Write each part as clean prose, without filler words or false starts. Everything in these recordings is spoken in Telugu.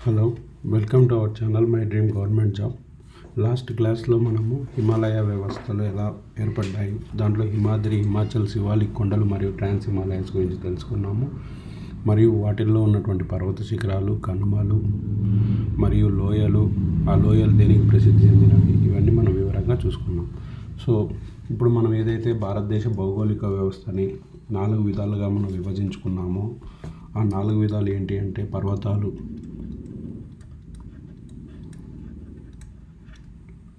Hello, welcome to our channel my dream government job. Last క్లాస్లో మనము హిమాలయ వ్యవస్థలు ఎలా ఏర్పడ్డాయి, దాంట్లో హిమాద్రి, హిమాచల్, శివాలిక్ కొండలు మరియు ట్రాన్స్ హిమాలయన్స్ గురించి తెలుసుకున్నాము. మరియు వాటిల్లో ఉన్నటువంటి పర్వత శిఖరాలు, కనుమలు మరియు లోయలు, ఆ లోయలు దేనికి ప్రసిద్ధి చెందినవి, ఇవన్నీ మనం వివరంగా చూసుకున్నాం. సో ఇప్పుడు మనం ఏదైతే భారతదేశ భౌగోళిక వ్యవస్థని 4 విధాలుగా మనం విభజించుకున్నామో, ఆ 4 విధాలు ఏంటి అంటే పర్వతాలు,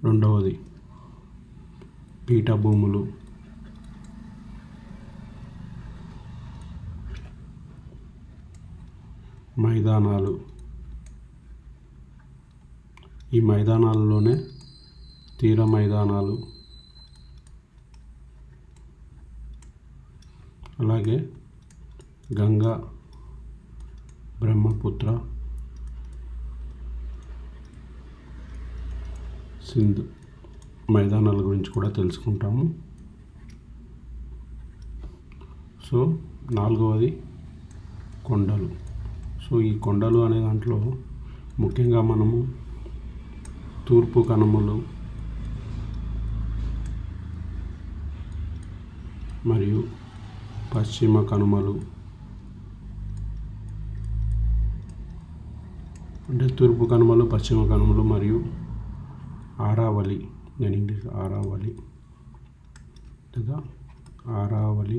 రెండవది పీఠభూములు, మైదానాలు. ఈ మైదానాలలోనే తీర మైదానాలు, అలాగే గంగా, బ్రహ్మపుత్ర, సింధు మైదానాల గురించి కూడా తెలుసుకుంటాము. సో 4వది కొండలు. సో ఈ కొండలు అనే దాంట్లో ముఖ్యంగా మనము తూర్పు కనుమలు మరియు పశ్చిమ కనుమలు, అంటే తూర్పు కనుమలు, పశ్చిమ కనుమలు మరియు ఆరావళి, నేను ఇంగ్లీష్ ఆరావళి లేదా ఆరావళి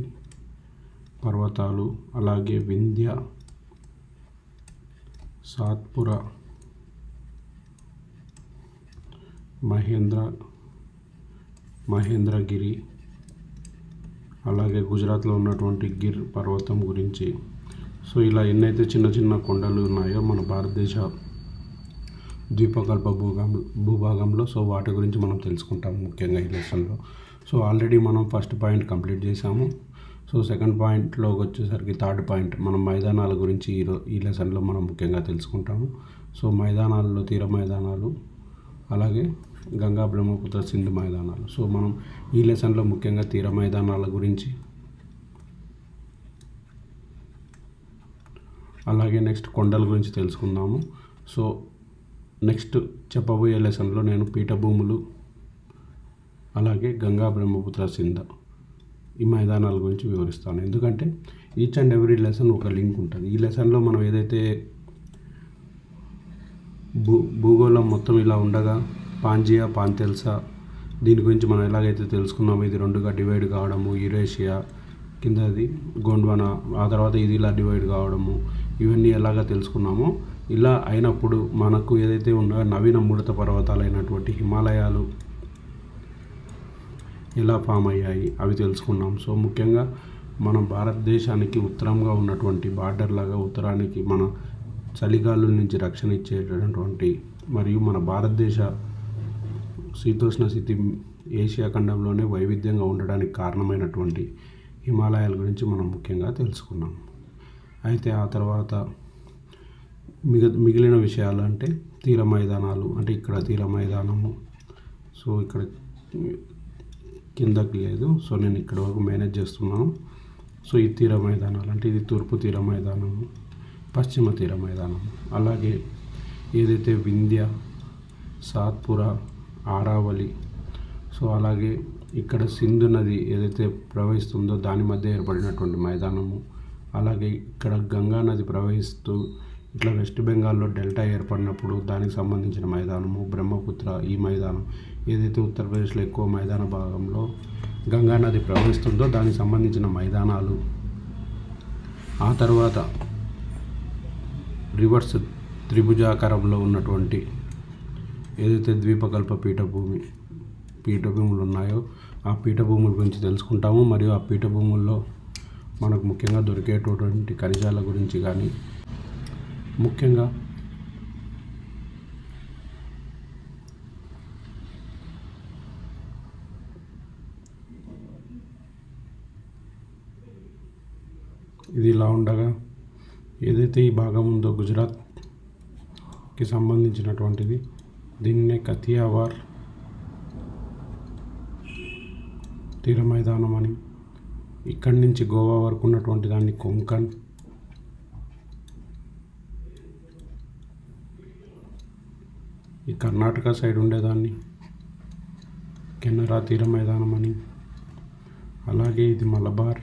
పర్వతాలు, అలాగే వింధ్య, సాత్పుర, మహేంద్రగిరి, అలాగే గుజరాత్లో ఉన్నటువంటి గిర్ పర్వతం గురించి. సో ఇలా ఎన్నైతే చిన్న చిన్న కొండలు ఉన్నాయో మన భారతదేశ ద్వీపకల్ప భూభాగంలో, సో వాటి గురించి మనం తెలుసుకుంటాము ముఖ్యంగా ఈ లెసన్లో. సో ఆల్రెడీ మనం ఫస్ట్ పాయింట్ కంప్లీట్ చేసాము. సో సెకండ్ పాయింట్లోకి వచ్చేసరికి థర్డ్ పాయింట్ మనం మైదానాల గురించి ఈ లెసన్లో మనం ముఖ్యంగా తెలుసుకుంటాము. సో మైదానాలలో తీర మైదానాలు, అలాగే గంగా, బ్రహ్మపుత్ర, సింధు మైదానాలు. సో మనం ఈ లెసన్లో ముఖ్యంగా తీర మైదానాల గురించి, అలాగే నెక్స్ట్ కొండల గురించి తెలుసుకుందాము. సో నెక్స్ట్ చెప్పబోయే లెసన్లో నేను పీఠభూములు, అలాగే గంగా, బ్రహ్మపుత్ర, సింధు ఈ మైదానాల గురించి వివరిస్తాను. ఎందుకంటే ఈచ్ అండ్ ఎవ్రీ లెసన్ ఒక లింక్ ఉంటుంది. ఈ లెసన్లో మనం ఏదైతే భూగోళం మొత్తం ఇలా ఉండగా పాంజియా, పాంతెల్సా దీని గురించి మనం ఎలాగైతే తెలుసుకున్నామో, ఇది 2గా డివైడ్ కావడము, యురేషియా కిందది గోండ్వానా, ఆ తర్వాత ఇది ఇలా డివైడ్ కావడము, ఇవన్నీ ఎలాగ తెలుసుకున్నామో, ఇలా అయినప్పుడు మనకు ఏదైతే ఉన్నాయో నవీన ముడత పర్వతాలు అయినటువంటి హిమాలయాలు ఎలా ఫామ్ అయ్యాయి అవి తెలుసుకున్నాం. సో ముఖ్యంగా మన భారతదేశానికి ఉత్తరంగా ఉన్నటువంటి బార్డర్ లాగా ఉత్తరానికి మన చలిగాలుల నుంచి రక్షణ ఇచ్చేటటువంటి మరియు మన భారతదేశ శీతోష్ణ స్థితి ఏషియా ఖండంలోనే వైవిధ్యంగా ఉండడానికి కారణమైనటువంటి హిమాలయాల గురించి మనం ముఖ్యంగా తెలుసుకున్నాం. అయితే ఆ తర్వాత మిగిలిన విషయాలు అంటే తీర మైదానాలు, అంటే ఇక్కడ తీర మైదానము, సో ఇక్కడ కిందకి లేదు, సో నేను ఇక్కడ వరకు మేనేజ్ చేస్తున్నాను. సో ఈ తీర మైదానాలు అంటే ఇది తూర్పు తీర మైదానము, పశ్చిమ తీర మైదానము, అలాగే ఏదైతే వింధ్య, సాత్పుర, ఆరావళి, సో అలాగే ఇక్కడ సింధు నది ఏదైతే ప్రవహిస్తుందో దాని మధ్య ఏర్పడినటువంటి మైదానము, అలాగే ఇక్కడ గంగా నది ప్రవహిస్తూ ఇట్లా వెస్ట్ బెంగాల్లో డెల్టా ఏర్పడినప్పుడు దానికి సంబంధించిన మైదానము, బ్రహ్మపుత్ర ఈ మైదానం ఏదైతే ఉత్తరప్రదేశ్లో ఎక్కువ మైదాన భాగంలో గంగా నది ప్రవహిస్తుందో దానికి సంబంధించిన మైదానాలు. ఆ తర్వాత రివర్స్ త్రిభుజాకారంలో ఉన్నటువంటి ఏదైతే ద్వీపకల్ప పీఠభూములు ఉన్నాయో ఆ పీఠభూముల గురించి తెలుసుకుంటాము. మరియు ఆ పీఠభూముల్లో మనకు ముఖ్యంగా దొరికేటటువంటి ఖనిజాల గురించి కానీ, ముఖ్యంగా ఇది ఇలా ఉండగా ఏదైతే ఈ భాగం ఉందో గుజరాత్కి సంబంధించినటువంటిది, దీన్నే కథియావార్ తీర మైదానం అని, ఇక్కడి నుంచి గోవా వరకు ఉన్నటువంటి దాన్ని కొంకన్, ఈ కర్ణాటక సైడ్ ఉండేదాన్ని కెనరా తీర మైదానం అని, అలాగే ఇది మలబార్,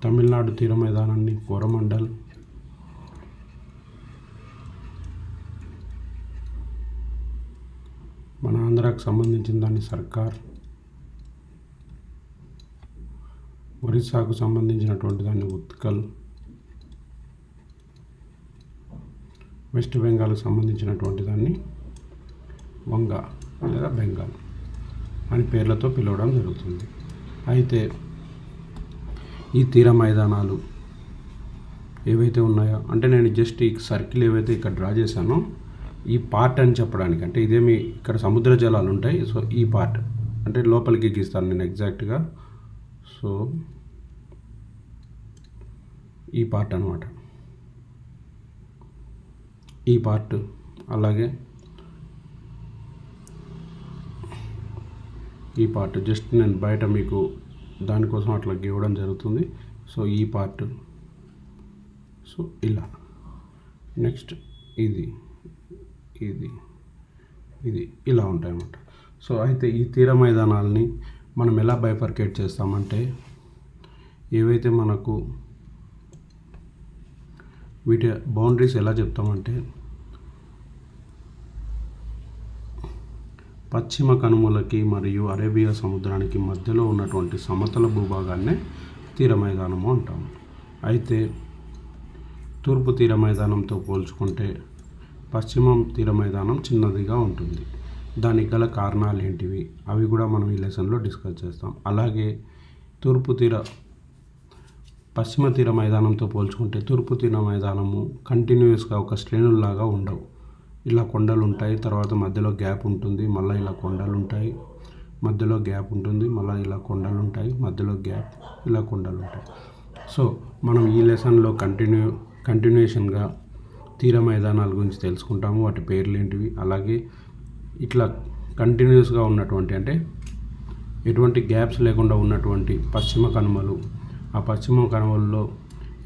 తమిళనాడు తీర మైదానాన్ని కోరమండల్, మన ఆంధ్రాకు సంబంధించిన దాన్ని సర్కార్, ఒరిస్సాకు సంబంధించినటువంటి దాన్ని ఉత్కల్, వెస్ట్ బెంగాల్కు సంబంధించినటువంటి దాన్ని వంగ లేదా బెంగాల్ అని పేర్లతో పిలవడం జరుగుతుంది. అయితే ఈ తీర మైదానాలు ఏవైతే ఉన్నాయో, అంటే నేను జస్ట్ ఈ సర్కిల్ ఏవైతే ఇక్కడ డ్రా చేశానో ఈ పార్ట్ అని చెప్పడానికి, అంటే ఇదేమి ఇక్కడ సముద్ర జలాలు ఉంటాయి. సో ఈ పార్ట్ అంటే లోపలికి గీస్తాను నేను ఎగ్జాక్ట్గా. సో ఈ పార్ట్ అనమాట, ఈ పార్ట్. అలాగే ఈ పార్ట్ జస్ట్ నేను బయట మీకు దానికోసం అట్లా గీవడం జరుగుతుంది. సో ఈ పార్ట్, సో ఇలా, నెక్స్ట్ ఇది ఇది ఇది ఇలా ఉంటాయన్నమాట. సో అయితే ఈ తీర మైదానాలని మనం ఎలా బైఫర్కేట్ చేస్తామంటే, ఏవైతే మనకు వీటి బౌండరీస్ ఎలా చెప్తామంటే, పశ్చిమ కనుమలకి మరియు అరేబియా సముద్రానికి మధ్యలో ఉన్నటువంటి సమతల భూభాగాన్నే తీర మైదానము అంటాము. అయితే తూర్పు తీర మైదానంతో పోల్చుకుంటే పశ్చిమ తీర మైదానం చిన్నదిగా ఉంటుంది. దానికి గల కారణాలు ఏంటివి అవి కూడా మనం ఈ లెసన్లో డిస్కస్ చేస్తాం. అలాగే పశ్చిమ తీర మైదానంతో పోల్చుకుంటే తూర్పు తీర మైదానము కంటిన్యూస్గా ఒక శ్రేణుల్లాగా ఉండవు. ఇలా కొండలు ఉంటాయి, తర్వాత మధ్యలో గ్యాప్ ఉంటుంది, మళ్ళీ ఇలా కొండలు ఉంటాయి, మధ్యలో గ్యాప్ ఉంటుంది, మళ్ళీ ఇలా కొండలు ఉంటాయి, మధ్యలో గ్యాప్, ఇలా కొండలు ఉంటాయి. సో మనం ఈ లెసన్లో కంటిన్యూషన్గా తీర మైదానాల గురించి తెలుసుకుంటాము, వాటి పేర్లు ఏంటివి. అలాగే ఇట్లా కంటిన్యూస్గా ఉన్నటువంటి, అంటే ఎటువంటి గ్యాప్స్ లేకుండా ఉన్నటువంటి పశ్చిమ కనుమలు, ఆ పశ్చిమ కనుమల్లో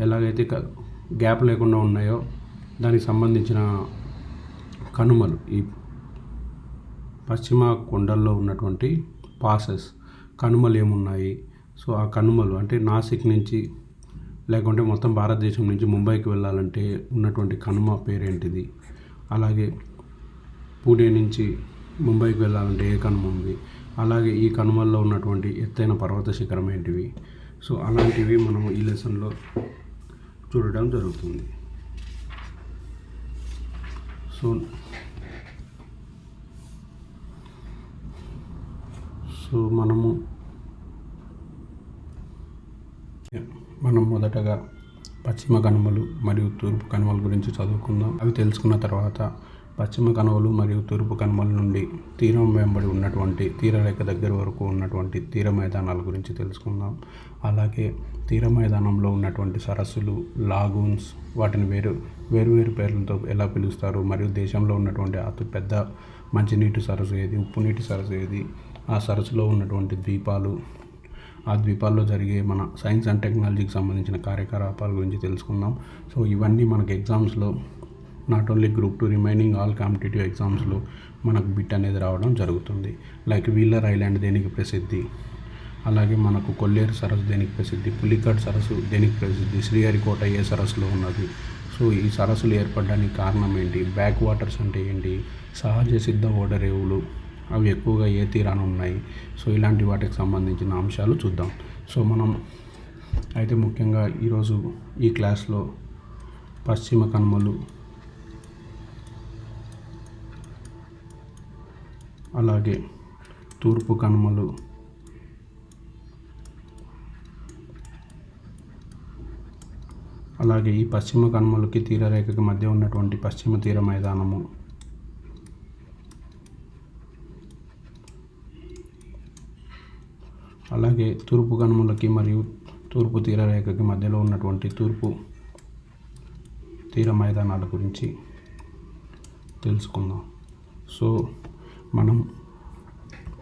ఎలాగైతే గ్యాప్ లేకుండా ఉన్నాయో దానికి సంబంధించిన కనుమలు, ఈ పశ్చిమ కొండల్లో ఉన్నటువంటి పాసెస్ కనుమలు ఏమున్నాయి. సో ఆ కనుమలు అంటే నాసిక్ నుంచి లేకుంటే మొత్తం భారతదేశం నుంచి ముంబైకి వెళ్ళాలంటే ఉన్నటువంటి కనుమ పేరేంటిది, అలాగే పూణే నుంచి ముంబైకి వెళ్ళాలంటే ఏ కనుమ ఉంది, అలాగే ఈ కనుమల్లో ఉన్నటువంటి ఎత్తైన పర్వత శిఖరం ఏంటివి. సో అలాంటివి మనము ఈ లెసన్లో చూడడం జరుగుతుంది. సో మనం మొదటగా పశ్చిమ కనుమలు మరియు తూర్పు కనుమల గురించి చదువుకుందాం. అవి తెలుసుకున్న తర్వాత పశ్చిమ కనుమలు మరియు తూర్పు కనుమల నుండి తీరం వెంబడి ఉన్నటువంటి తీరరేఖ దగ్గర వరకు ఉన్నటువంటి తీర మైదానాల గురించి తెలుసుకుందాం. అలాగే తీర మైదానంలో ఉన్నటువంటి సరస్సులు, లాగూన్స్, వాటిని వేరు పేర్లతో ఎలా పిలుస్తారు, మరియు దేశంలో ఉన్నటువంటి అతిపెద్ద మంచినీటి సరస్సు ఏది, ఉప్పు నీటి సరస్సు ఏది, ఆ సరస్సులో ఉన్నటువంటి ద్వీపాలు, ఆ ద్వీపాల్లో జరిగే మన సైన్స్ అండ్ టెక్నాలజీకి సంబంధించిన కార్యకలాపాల గురించి తెలుసుకుందాం. సో ఇవన్నీ మనకు ఎగ్జామ్స్లో not only group 2 remaining all competitive ఎగ్జామ్స్లో మనకు బిట్ అనేది రావడం జరుగుతుంది. లైక్ వీలర్ ఐలాండ్ దేనికి ప్రసిద్ధి, అలాగే మనకు కొల్లేరు సరస్సు దేనికి ప్రసిద్ధి, పులికట్ సరస్సు దేనికి ప్రసిద్ధి, శ్రీహరికోట ఏ సరస్సులో ఉన్నది, సో ఈ సరస్సులు ఏర్పడడానికి కారణం ఏంటి, బ్యాక్ వాటర్స్ అంటే ఏంటి, సహజ సిద్ధ ఓడరేవులు అవి ఎక్కువగా ఏ తీరాన ఉన్నాయి. సో ఇలాంటి వాటికి సంబంధించిన అంశాలు చూద్దాం. సో మనం అయితే ముఖ్యంగా ఈరోజు ఈ క్లాస్లో పశ్చిమ కనుమలు, అలాగే తూర్పు కనుమలు, అలాగే ఈ పశ్చిమ కనుమలకి తీరరేఖకి మధ్య ఉన్నటువంటి పశ్చిమ తీర మైదానము, అలాగే తూర్పు కనుమలకి మరియు తూర్పు తీరరేఖకి మధ్యలో ఉన్నటువంటి తూర్పు తీర మైదానాల గురించి తెలుసుకుందాం. సో మనం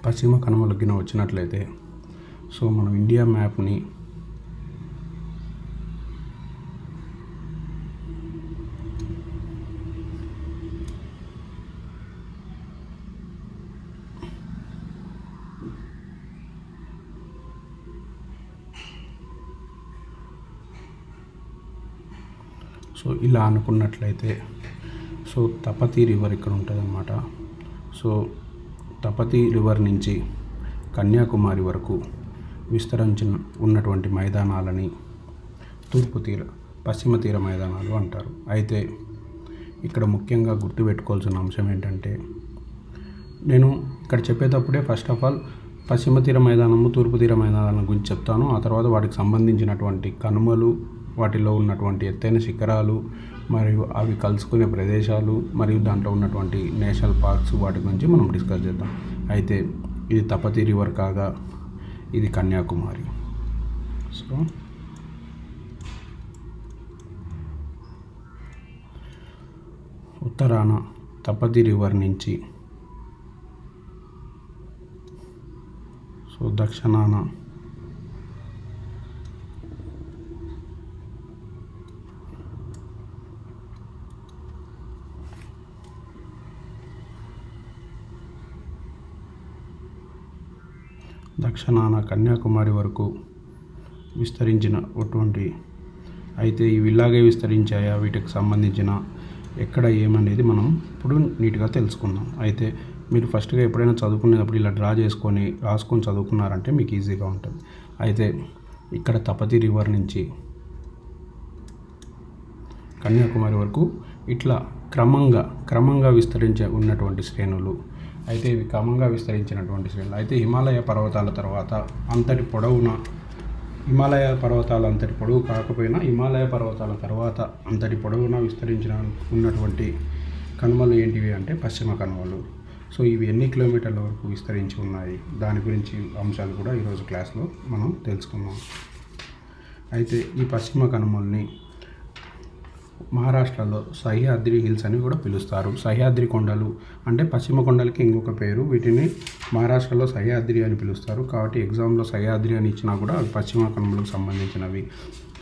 పశ్చిమ కనుమలకి వచ్చినట్లయితే, సో మనం ఇండియా మ్యాప్ని సో ఇలా అనుకున్నట్లయితే సో తపతీ రివర్ ఇక్కడ ఉంటుంది అన్నమాట. సో తపతీ రివర్ నుంచి కన్యాకుమారి వరకు విస్తరించి ఉన్నటువంటి మైదానాలని పశ్చిమ తీర మైదానాలు అంటారు. అయితే ఇక్కడ ముఖ్యంగా గుర్తుపెట్టుకోవాల్సిన అంశం ఏంటంటే, నేను ఇక్కడ చెప్పేటప్పుడే ఫస్ట్ ఆఫ్ ఆల్ పశ్చిమ తీర మైదానము, తూర్పు తీర మైదానాల గురించి చెప్తాను. ఆ తర్వాత వాటికి సంబంధించినటువంటి కనుమలు, వాటిలో ఉన్నటువంటి ఎత్తైన శిఖరాలు మరియు అవి కలుసుకునే ప్రదేశాలు మరియు దాంట్లో ఉన్నటువంటి నేషనల్ పార్క్స్ వాటి గురించి మనం డిస్కస్ చేద్దాం. అయితే ఇది తపతీ రివర్ కాగా ఇది కన్యాకుమారి. సో ఉత్తరాన తపతీ రివర్ నుంచి సో దక్షిణాన కన్యాకుమారి వరకు విస్తరించినటువంటి, అయితే ఇవి ఇలాగే విస్తరించాయా, వీటికి సంబంధించిన ఎక్కడ ఏమనేది మనం ఇప్పుడు నీట్గా తెలుసుకుందాం. అయితే మీరు ఫస్ట్గా ఎప్పుడైనా చదువుకునేటప్పుడు ఇలా డ్రా చేసుకొని రాసుకొని చదువుకున్నారంటే మీకు ఈజీగా ఉంటుంది. అయితే ఇక్కడ తపతీ రివర్ నుంచి కన్యాకుమారి వరకు ఇట్లా క్రమంగా విస్తరించే ఉన్నటువంటి శ్రేణులు. అయితే ఇవి క్రమంగా విస్తరించినటువంటి శ్రేణులు. అయితే హిమాలయ పర్వతాల తర్వాత హిమాలయ పర్వతాలు అంతటి పొడవు కాకపోయినా హిమాలయ పర్వతాల తర్వాత అంతటి పొడవున ఉన్నటువంటి కనుమలు ఏంటివి అంటే పశ్చిమ కనుమలు. సో ఇవి ఎన్ని కిలోమీటర్ల వరకు విస్తరించి ఉన్నాయి, దాని గురించి అంశాలు కూడా ఈరోజు క్లాస్లో మనం తెలుసుకుందాం. అయితే ఈ పశ్చిమ కనుమల్ని మహారాష్ట్రలో సహ్యాద్రి హిల్స్ అని కూడా పిలుస్తారు. సహ్యాద్రి కొండలు అంటే పశ్చిమ కొండలకి ఇంకొక పేరు. వీటిని మహారాష్ట్రలో సహ్యాద్రి అని పిలుస్తారు. కాబట్టి ఎగ్జామ్లో సహ్యాద్రి అని ఇచ్చినా కూడా అవి పశ్చిమ కనుమలకు సంబంధించినవి.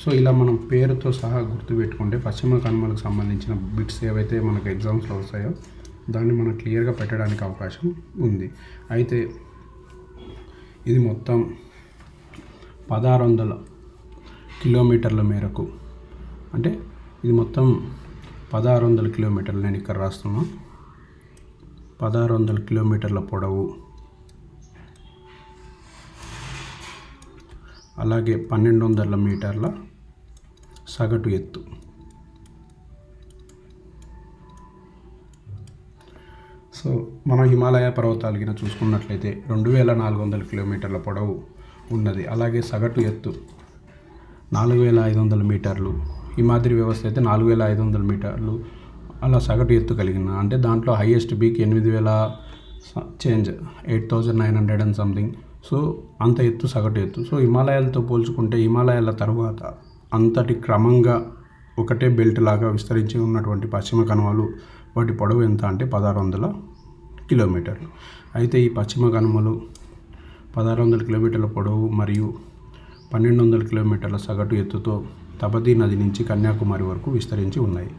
సో ఇలా మనం పేరుతో సహా గుర్తుపెట్టుకుంటే పశ్చిమ కనుమలకు సంబంధించిన బిట్స్ ఏవైతే మనకు ఎగ్జామ్స్లో వస్తాయో దాన్ని మనం క్లియర్గా పెట్టడానికి అవకాశం ఉంది. అయితే ఇది మొత్తం 1600 కిలోమీటర్ల మేరకు, అంటే ఇది మొత్తం 1600 కిలోమీటర్లు. నేను ఇక్కడ రాస్తున్నా 1600 కిలోమీటర్ల పొడవు, అలాగే 1200 మీటర్ల సగటు ఎత్తు. సో మనం హిమాలయ పర్వతాలు కింద చూసుకున్నట్లయితే 2400 కిలోమీటర్ల పొడవు ఉన్నది. అలాగే సగటు ఎత్తు 4500 మీటర్లు. హిమాద్రి వ్యవస్థ అయితే 4500 మీటర్లు అలా సగటు ఎత్తు కలిగిన, అంటే దాంట్లో highest peak 8,900 and something. So అంత ఎత్తు సగటు ఎత్తు. సో హిమాలయాలతో పోల్చుకుంటే హిమాలయాల తర్వాత అంతటి క్రమంగా ఒకటే బెల్ట్ లాగా విస్తరించి ఉన్నటువంటి పశ్చిమ కనుమలు వాటి పొడవు ఎంత అంటే 1600 కిలోమీటర్లు. అయితే ఈ పశ్చిమ కనుమలు 1600 కిలోమీటర్ల పొడవు మరియు 1200 కిలోమీటర్ల సగటు ఎత్తుతో తపతీ నది నుంచి కన్యాకుమారి వరకు విస్తరించి ఉన్నాయి.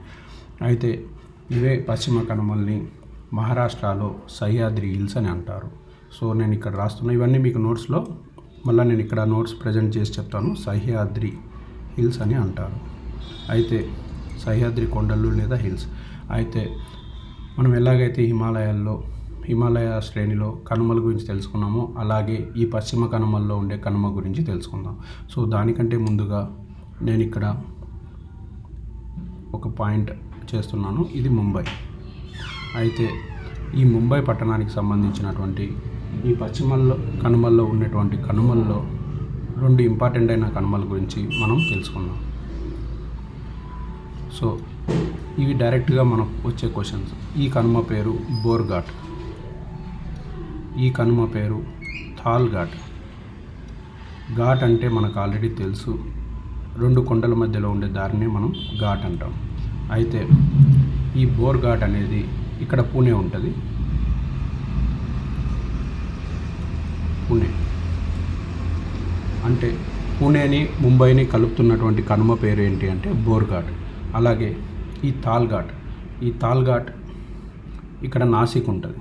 అయితే ఇవే పశ్చిమ కనుమల్ని మహారాష్ట్రలో సహ్యాద్రి హిల్స్ అని అంటారు. సో నేను ఇక్కడ రాస్తున్నా, ఇవన్నీ మీకు నోట్స్లో మళ్ళీ నేను ఇక్కడ నోట్స్ ప్రజెంట్ చేసి చెప్తాను. సహ్యాద్రి హిల్స్ అని అంటారు. అయితే సహ్యాద్రి కొండలు లేదా హిల్స్. అయితే మనం ఎలాగైతే హిమాలయ శ్రేణిలో కనుమల గురించి తెలుసుకున్నామో అలాగే ఈ పశ్చిమ కనుమల్లో ఉండే కనుమ గురించి తెలుసుకుందాం. సో దానికంటే ముందుగా నేను ఇక్కడ ఒక పాయింట్ చేస్తున్నాను. ఇది ముంబై. అయితే ఈ ముంబై పట్టణానికి సంబంధించినటువంటి ఈ పశ్చిమ కనుమల్లో ఉన్నటువంటి కనుమల్లో 2 ఇంపార్టెంట్ అయిన కనుమల గురించి మనం తెలుసుకుందాం. సో ఇవి డైరెక్ట్గా మనకు వచ్చే క్వశ్చన్స్. ఈ కనుమ పేరు బోర్ఘాట్, ఈ కనుమ పేరు థాల్ ఘాట్. ఘాట్ అంటే మనకు ఆల్రెడీ తెలుసు, 2 కొండల మధ్యలో ఉండే దారిని మనం ఘాట్ అంటాం. అయితే ఈ బోర్ఘాట్ అనేది ఇక్కడ పూణే ఉంటుంది. పూణే అంటే పూణేని ముంబైని కలుపుతున్నటువంటి కనుమ పేరు ఏంటి అంటే బోర్ఘాట్. అలాగే ఈ థాల్ ఘాట్ ఇక్కడ నాసిక్ ఉంటుంది.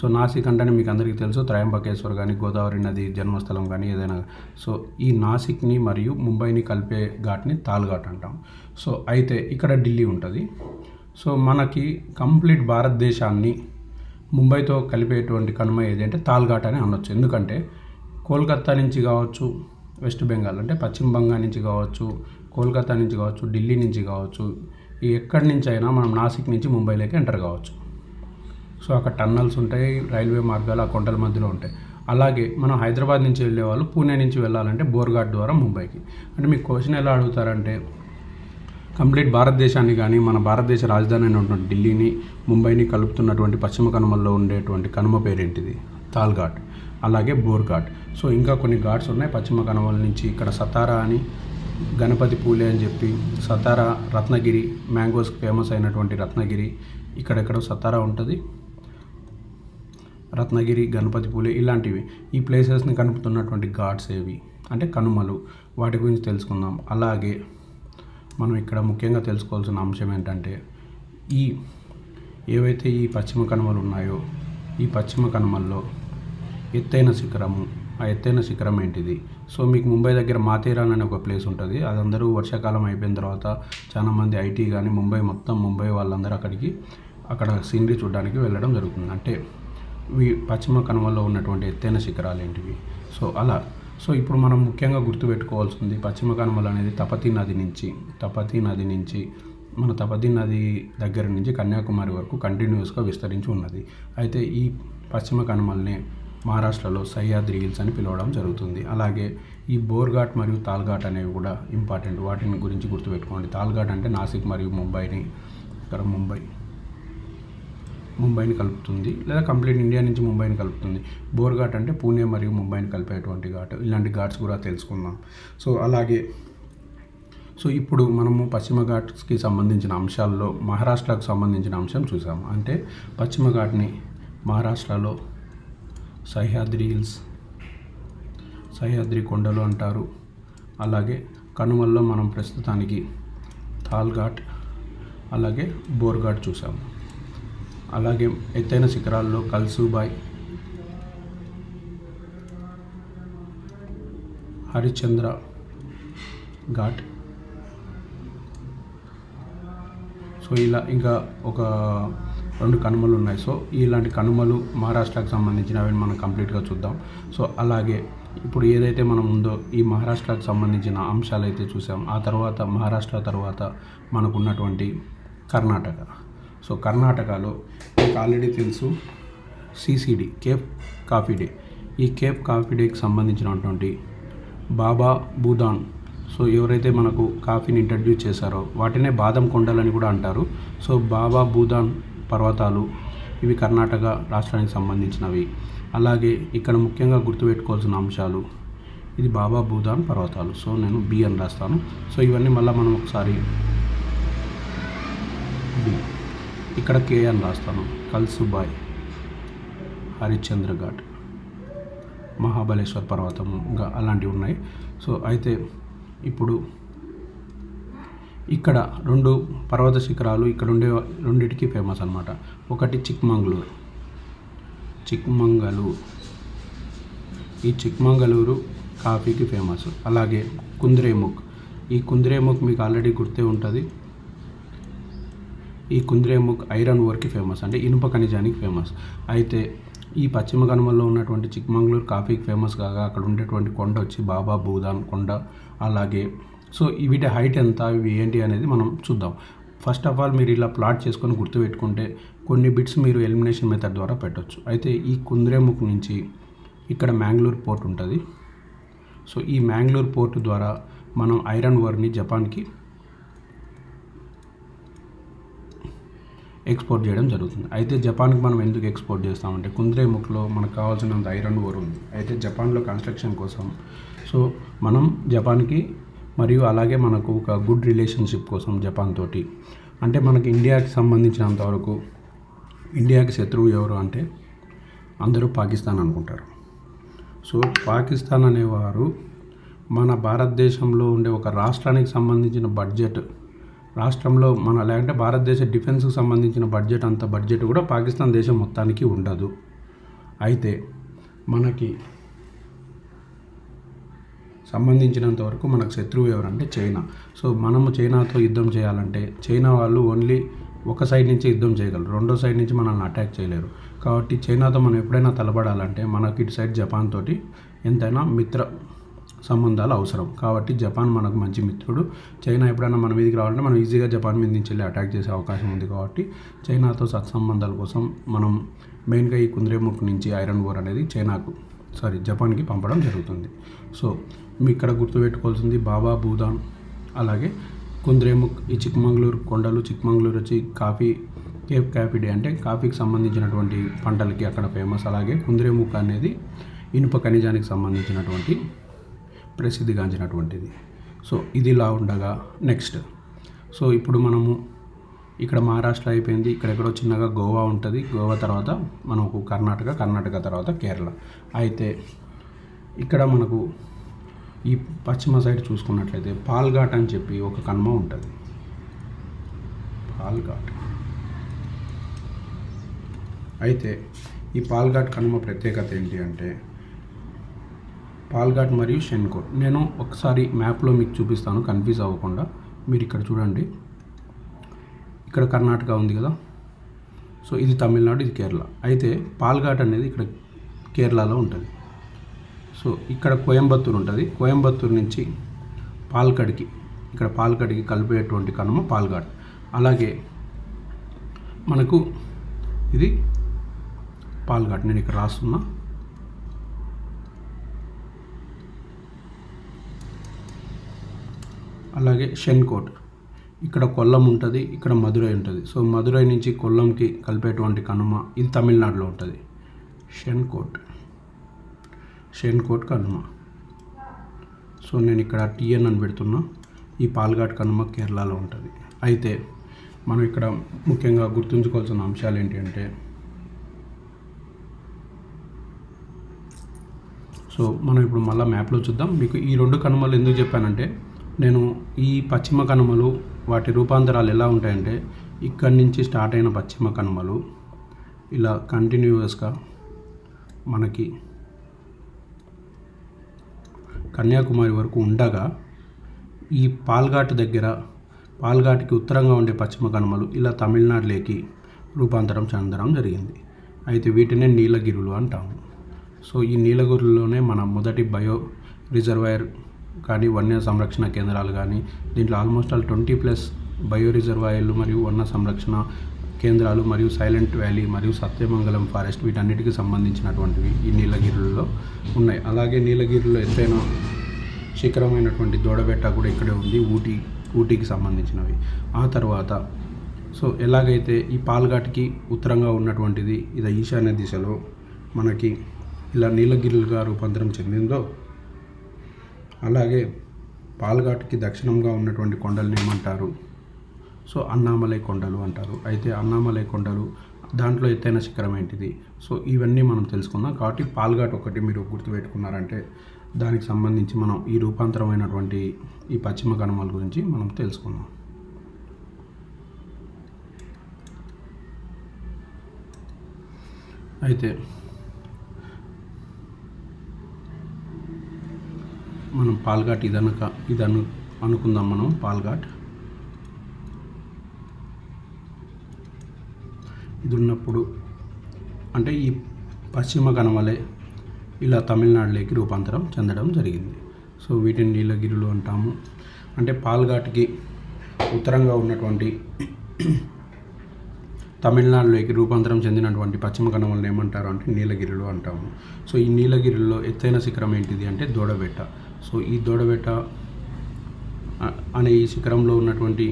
సో నాసిక్ అంటేనే మీకు అందరికీ తెలుసు త్రయంబకేశ్వర్ కానీ, గోదావరి నది జన్మస్థలం కానీ ఏదైనా. సో ఈ నాసిక్ని మరియు ముంబైని కలిపే ఘాట్ని తాల్ ఘాట్ అంటాం. సో అయితే ఇక్కడ ఢిల్లీ ఉంటుంది. సో మనకి కంప్లీట్ భారతదేశాన్ని ముంబైతో కలిపేటువంటి కనుమ ఏదంటే తాల్ ఘాట్ అని అనొచ్చు. ఎందుకంటే కోల్కత్తా నుంచి కావచ్చు, వెస్ట్ బెంగాల్ అంటే పశ్చిమ బంగాల్ నుంచి కావచ్చు, కోల్కతా నుంచి కావచ్చు, ఢిల్లీ నుంచి కావచ్చు, ఎక్కడి నుంచి అయినా మనం నాసిక్ నుంచి ముంబైలోకి ఎంటర్ కావచ్చు. సో అక్కడ టన్నల్స్ ఉంటాయి, రైల్వే మార్గాలు ఆ కొండల మధ్యలో ఉంటాయి. అలాగే మనం హైదరాబాద్ నుంచి వెళ్ళే వాళ్ళు పూణే నుంచి వెళ్ళాలంటే బోర్ఘాట్ ద్వారా ముంబైకి. అంటే మీకు క్వశ్చన్ ఎలా అడుగుతారంటే కంప్లీట్ భారతదేశాన్ని కానీ మన భారతదేశ రాజధాని అయినటువంటి ఢిల్లీని, ముంబైని కలుపుతున్నటువంటి పశ్చిమ కనుమల్లో ఉండేటువంటి కనుమ పేరేంటిది? తాల్ ఘాట్, అలాగే బోర్ఘాట్. సో ఇంకా కొన్ని ఘాట్స్ ఉన్నాయి పశ్చిమ కనుమల నుంచి. ఇక్కడ సతారా అని, గణపతి పూలే అని చెప్పి, సతారా, రత్నగిరి, మ్యాంగోస్కి ఫేమస్ అయినటువంటి రత్నగిరి, ఇక్కడెక్కడో సతారా ఉంటుంది, రత్నగిరి, గణపతి పూలే ఇలాంటివి. ఈ ప్లేసెస్ని కనుపుతున్నటువంటి ఘాట్స్ ఏవి అంటే కనుమలు, వాటి గురించి తెలుసుకుందాం. అలాగే మనం ఇక్కడ ముఖ్యంగా తెలుసుకోవాల్సిన అంశం ఏంటంటే ఏవైతే ఈ పశ్చిమ కనుమలు ఉన్నాయో ఈ పశ్చిమ కనుమల్లో ఎత్తైన శిఖరము, ఆ ఎత్తైన శిఖరం ఏంటిది? సో మీకు ముంబై దగ్గర మాథేరాన్ అనే ఒక ప్లేస్ ఉంటుంది. అదందరూ వర్షాకాలం అయిపోయిన తర్వాత చాలామంది ఐటీ కానీ ముంబై వాళ్ళందరూ అక్కడ సీనరీ చూడడానికి వెళ్ళడం జరుగుతుంది. అంటే పశ్చిమ కనుమల్లో ఉన్నటువంటి ఎత్తైన శిఖరాలు ఏంటివి? సో ఇప్పుడు మనం ముఖ్యంగా గుర్తుపెట్టుకోవాల్సింది పశ్చిమ కనుమలు అనేది తపతీ నది నుంచి మన తపతీ నది దగ్గర నుంచి కన్యాకుమారి వరకు కంటిన్యూస్గా విస్తరించి ఉన్నది. అయితే ఈ పశ్చిమ కనుమల్ని మహారాష్ట్రలో సహ్యాద్రి హిల్స్ అని పిలవడం జరుగుతుంది. అలాగే ఈ బోర్ఘాట్ మరియు తాల్ ఘాట్ అనేవి కూడా ఇంపార్టెంట్, వాటిని గురించి గుర్తుపెట్టుకోండి. తాల్ ఘాట్ అంటే నాసిక్ మరియు ఇక్కడ ముంబైని కలుపుతుంది, లేదా కంప్లీట్ ఇండియా నుంచి ముంబైని కలుపుతుంది. బోర్ఘాట్ అంటే పూణే మరియు ముంబైని కలిపేటువంటి ఘాట్. ఇలాంటి ఘాట్స్ కూడా తెలుసుకుందాం. సో ఇప్పుడు మనము పశ్చిమ ఘాట్స్కి సంబంధించిన అంశాల్లో మహారాష్ట్రకు సంబంధించిన అంశం చూసాము. అంటే పశ్చిమ ఘాట్ని మహారాష్ట్రలో సహ్యాద్రి హిల్స్, సహ్యాద్రి కొండలు అంటారు. అలాగే కనుమల్లో మనం ప్రస్తుతానికి తాల్ ఘాట్, అలాగే బోర్ఘాట్ చూసాము. అలాగే ఎత్తైన శిఖరాల్లో కల్సుబాయ్, హరిశ్చంద్ర ఘాట్. సో ఇలా ఇంకా ఒక 2 కనుమలు ఉన్నాయి. సో ఇలాంటి కనుమలు మహారాష్ట్రకు సంబంధించినవి మనం కంప్లీట్గా చూద్దాం. సో అలాగే ఇప్పుడు ఏదైతే మనం ఉందో ఈ మహారాష్ట్రకు సంబంధించిన అంశాలు అయితే చూసాం. ఆ తర్వాత మహారాష్ట్ర తర్వాత మనకు ఉన్నటువంటి కర్ణాటక. సో కర్ణాటకలో మీకు ఆల్రెడీ తెలుసు CCD, కేప్ కాఫీ డే. ఈ కేప్ కాఫీ డేకి సంబంధించినటువంటి బాబా బూదాన్, సో ఎవరైతే మనకు కాఫీని ఇంట్రడ్యూస్ చేశారో వాటినే బాదం కొండలని కూడా అంటారు. సో బాబా బూదాన్ పర్వతాలు ఇవి కర్ణాటక రాష్ట్రానికి సంబంధించినవి. అలాగే ఇక్కడ ముఖ్యంగా గుర్తుపెట్టుకోవాల్సిన అంశాలు, ఇది బాబా బూదాన్ పర్వతాలు. సో నేను B అని రాస్తాను. సో ఇవన్నీ మళ్ళీ మనం ఒకసారి ఇక్కడ K అని రాస్తాను. కల్సుబాయ్, హరిశ్చంద్ర ఘాట్, మహాబలేశ్వర్ పర్వతము, ఇంకా అలాంటివి ఉన్నాయి. సో అయితే ఇప్పుడు ఇక్కడ 2 పర్వత శిఖరాలు ఇక్కడ రెండిటికి ఫేమస్ అనమాట. ఒకటి చిక్మంగళూరు. ఈ చిక్మంగళూరు కాఫీకి ఫేమస్. అలాగే కుంద్రేముఖ్. ఈ కుంద్రేముఖ్ మీకు ఆల్రెడీ గుర్తే ఉంటుంది. ఈ కుంద్రేముఖ్ ఐరన్ ఓర్కి ఫేమస్, అంటే ఇనుప ఖనిజానికి ఫేమస్. అయితే ఈ పశ్చిమ కనుమల్లో ఉన్నటువంటి చిక్మంగళూరు కాఫీకి ఫేమస్ కాగా అక్కడ ఉండేటువంటి కొండ వచ్చి బాబా బూదాన్ కొండ. అలాగే సో వీటి హైట్ ఎంత, ఇవి ఏంటి అనేది మనం చూద్దాం. ఫస్ట్ ఆఫ్ ఆల్ మీరు ఇలా ప్లాట్ చేసుకొని గుర్తుపెట్టుకుంటే కొన్ని బిట్స్ మీరు ఎలిమినేషన్ మెథడ్ ద్వారా పెట్టవచ్చు. అయితే ఈ కుంద్రేముఖ్ నుంచి ఇక్కడ మ్యాంగ్లూర్ పోర్ట్ ఉంటుంది. సో ఈ మ్యాంగ్లూర్ పోర్ట్ ద్వారా మనం ఐరన్ ఓర్ని జపాన్కి ఎక్స్పోర్ట్ చేయడం జరుగుతుంది. అయితే జపాన్కి మనం ఎందుకు ఎక్స్పోర్ట్ చేస్తామంటే కుంద్రేముఖ్లో మనకు కావాల్సినంత ఐరన్ ఓర్ ఉంది. అయితే జపాన్లో కన్స్ట్రక్షన్ కోసం సో మనం జపాన్కి, మరియు అలాగే మనకు ఒక గుడ్ రిలేషన్షిప్ కోసం జపాన్ తోటి, అంటే మనకి ఇండియాకి సంబంధించినంతవరకు ఇండియాకి శత్రువు ఎవరు అంటే అందరూ పాకిస్తాన్ అనుకుంటారు. సో పాకిస్తాన్ అనేవారు మన భారతదేశంలో ఉండే ఒక రాష్ట్రానికి సంబంధించిన బడ్జెట్, రాష్ట్రంలో లేదంటే భారతదేశ డిఫెన్స్కి సంబంధించిన బడ్జెట్ కూడా పాకిస్తాన్ దేశం మొత్తానికి ఉండదు. అయితే మనకి సంబంధించినంత వరకు మనకు శత్రువు ఎవరంటే చైనా. సో మనము చైనాతో యుద్ధం చేయాలంటే చైనా వాళ్ళు ఓన్లీ ఒక సైడ్ నుంచి యుద్ధం చేయగలరు, రెండో సైడ్ నుంచి మనల్ని అటాక్ చేయలేరు. కాబట్టి చైనాతో మనం ఎప్పుడైనా తలపడాలంటే మనకి ఇటు సైడ్ జపాన్ తోటి ఎంతైనా మిత్ర సంబంధాలు అవసరం. కాబట్టి జపాన్ మనకు మంచి మిత్రుడు. చైనా ఎప్పుడైనా మన మీదకి రావాలంటే మనం ఈజీగా జపాన్ మీద నుంచి వెళ్ళి అటాక్ చేసే అవకాశం ఉంది. కాబట్టి చైనాతో సత్సంబంధాల కోసం మనం మెయిన్గా ఈ కుంద్రేముఖ్ నుంచి ఐరన్ ఓర్ అనేది జపాన్కి పంపడం జరుగుతుంది. సో మీ ఇక్కడ గుర్తుపెట్టుకోవాల్సింది బాబా భూదాన్, అలాగే కుంద్రేముఖ్, ఈ చిక్మంగళూరు కొండలు. చిక్మంగళూరు వచ్చి కాఫీ, కేప్ కాఫీ డే అంటే కాఫీకి సంబంధించినటువంటి పంటలకి అక్కడ ఫేమస్. అలాగే కుంద్రేముఖ్ అనేది ఇనుప ఖనిజానికి సంబంధించినటువంటి ప్రసిద్ధిగాంచినటువంటిది. సో ఇది ఇలా ఉండగా నెక్స్ట్, సో ఇప్పుడు మనము ఇక్కడ మహారాష్ట్ర అయిపోయింది, ఇక్కడెక్కడో చిన్నగా గోవా ఉంటుంది. గోవా తర్వాత మనకు కర్ణాటక తర్వాత కేరళ. అయితే ఇక్కడ మనకు ఈ పశ్చిమ సైడ్ చూసుకున్నట్లయితే పాల్ఘాట్ అని చెప్పి ఒక కనుమ ఉంటుంది. పాల్ఘాట్. అయితే ఈ పాల్ఘాట్ కనుమ ప్రత్యేకత ఏంటి అంటే పాల్ఘాట్ మరియు షెన్కోట్. నేను ఒకసారి మ్యాప్లో మీకు చూపిస్తాను కన్ఫ్యూజ్ అవ్వకుండా. మీరు ఇక్కడ చూడండి, ఇక్కడ కర్ణాటక ఉంది కదా, సో ఇది తమిళనాడు, ఇది కేరళ. అయితే పాల్ఘాట్ అనేది ఇక్కడ కేరళలో ఉంటుంది. సో ఇక్కడ కోయంబత్తూరు ఉంటుంది. కోయంబత్తూరు నుంచి పాల్కడికి కలిపేటువంటి కనుమ పాల్ఘాట్. అలాగే మనకు ఇది పాల్ఘాట్, నేను ఇక్కడ రాస్తున్నా. అలాగే షెన్కోట్, ఇక్కడ కొల్లం ఉంటుంది, ఇక్కడ మదురై ఉంటుంది. సో మదురై నుంచి కొల్లంకి కలిపేటువంటి కనుమ ఇది తమిళనాడులో ఉంటుంది. షెన్కోట్ కనుమ. సో నేను ఇక్కడ టిఎన్ అని పెడుతున్నా. ఈ పాల్ఘాట్ కనుమ కేరళలో ఉంటుంది. అయితే మనం ఇక్కడ ముఖ్యంగా గుర్తుంచుకోవాల్సిన అంశాలు ఏంటి అంటే, సో మనం ఇప్పుడు మళ్ళీ మ్యాప్లో చూద్దాం. మీకు ఈ రెండు కనుమలు ఎందుకు చెప్పానంటే, నేను ఈ పశ్చిమ కనుమలు వాటి రూపాంతరాలు ఎలా ఉంటాయంటే, ఇక్కడి నుంచి స్టార్ట్ అయిన పశ్చిమ కనుమలు ఇలా కంటిన్యూస్గా మనకి కన్యాకుమారి వరకు ఉండగా, ఈ పాల్ఘాట్కి ఉత్తరంగా ఉండే పశ్చిమ కనుమలు ఇలా తమిళనాడులోకి రూపాంతరం చెందడం జరిగింది. అయితే వీటినే నీలగిరులు అంటాము. సో ఈ నీలగిరుల్లోనే మన మొదటి బయో రిజర్వాయర్ కానీ వన్య సంరక్షణ కేంద్రాలు కానీ, దీంట్లో ఆల్మోస్ట్ ఆల్ 20+ బయో రిజర్వాయర్లు మరియు వన్య సంరక్షణ కేంద్రాలు మరియు సైలెంట్ వ్యాలీ మరియు సత్యమంగళం ఫారెస్ట్ వీటన్నిటికీ సంబంధించినటువంటివి ఈ నీలగిరులలో ఉన్నాయి. అలాగే నీలగిరిలో ఎత్తైన శిఖరమైనటువంటి దోడబెట్ట కూడా ఇక్కడే ఉంది, ఊటీకి సంబంధించినవి. ఆ తర్వాత సో ఎలాగైతే ఈ పాల్ఘాట్కి ఉత్తరంగా ఉన్నటువంటిది ఇది ఈశాన్య దిశలో మనకి ఇలా నీలగిరులుగా రూపాంతరం చెందిందో, అలాగే పాల్ఘాట్కి దక్షిణంగా ఉన్నటువంటి కొండలను ఏమంటారు? సో అన్నామలై కొండలు అంటారు. అయితే అన్నామలై కొండలు దాంట్లో ఎత్తైన శిఖరం ఏంటిది? సో ఇవన్నీ మనం తెలుసుకుందాం. కాబట్టి పాల్ఘాట్ ఒకటి మీరు గుర్తుపెట్టుకున్నారంటే దానికి సంబంధించి మనం ఈ రూపాంతరమైనటువంటి ఈ పశ్చిమ కనుమల గురించి మనం తెలుసుకుందాం. అయితే మనం పాల్ఘాట్ ఇది అనుకుందాం. మనం పాల్ఘాట్ ఇది ఉన్నప్పుడు అంటే ఈ పశ్చిమ కనుమలే ఇలా తమిళనాడులోకి రూపాంతరం చెందడం జరిగింది. సో వీటిని నీలగిరులు అంటాము. అంటే పాల్ఘాట్కి ఉత్తరంగా ఉన్నటువంటి తమిళనాడులోకి రూపాంతరం చెందినటువంటి పశ్చిమ కనుమలను ఏమంటారు అంటే నీలగిరులు అంటాము. సో ఈ నీలగిరిలో ఎత్తైన శిఖరం ఏంటిది అంటే దోడబెట్ట. సో ఈ దోడబెట్ట అనే ఈ శిఖరంలో ఉన్నటువంటి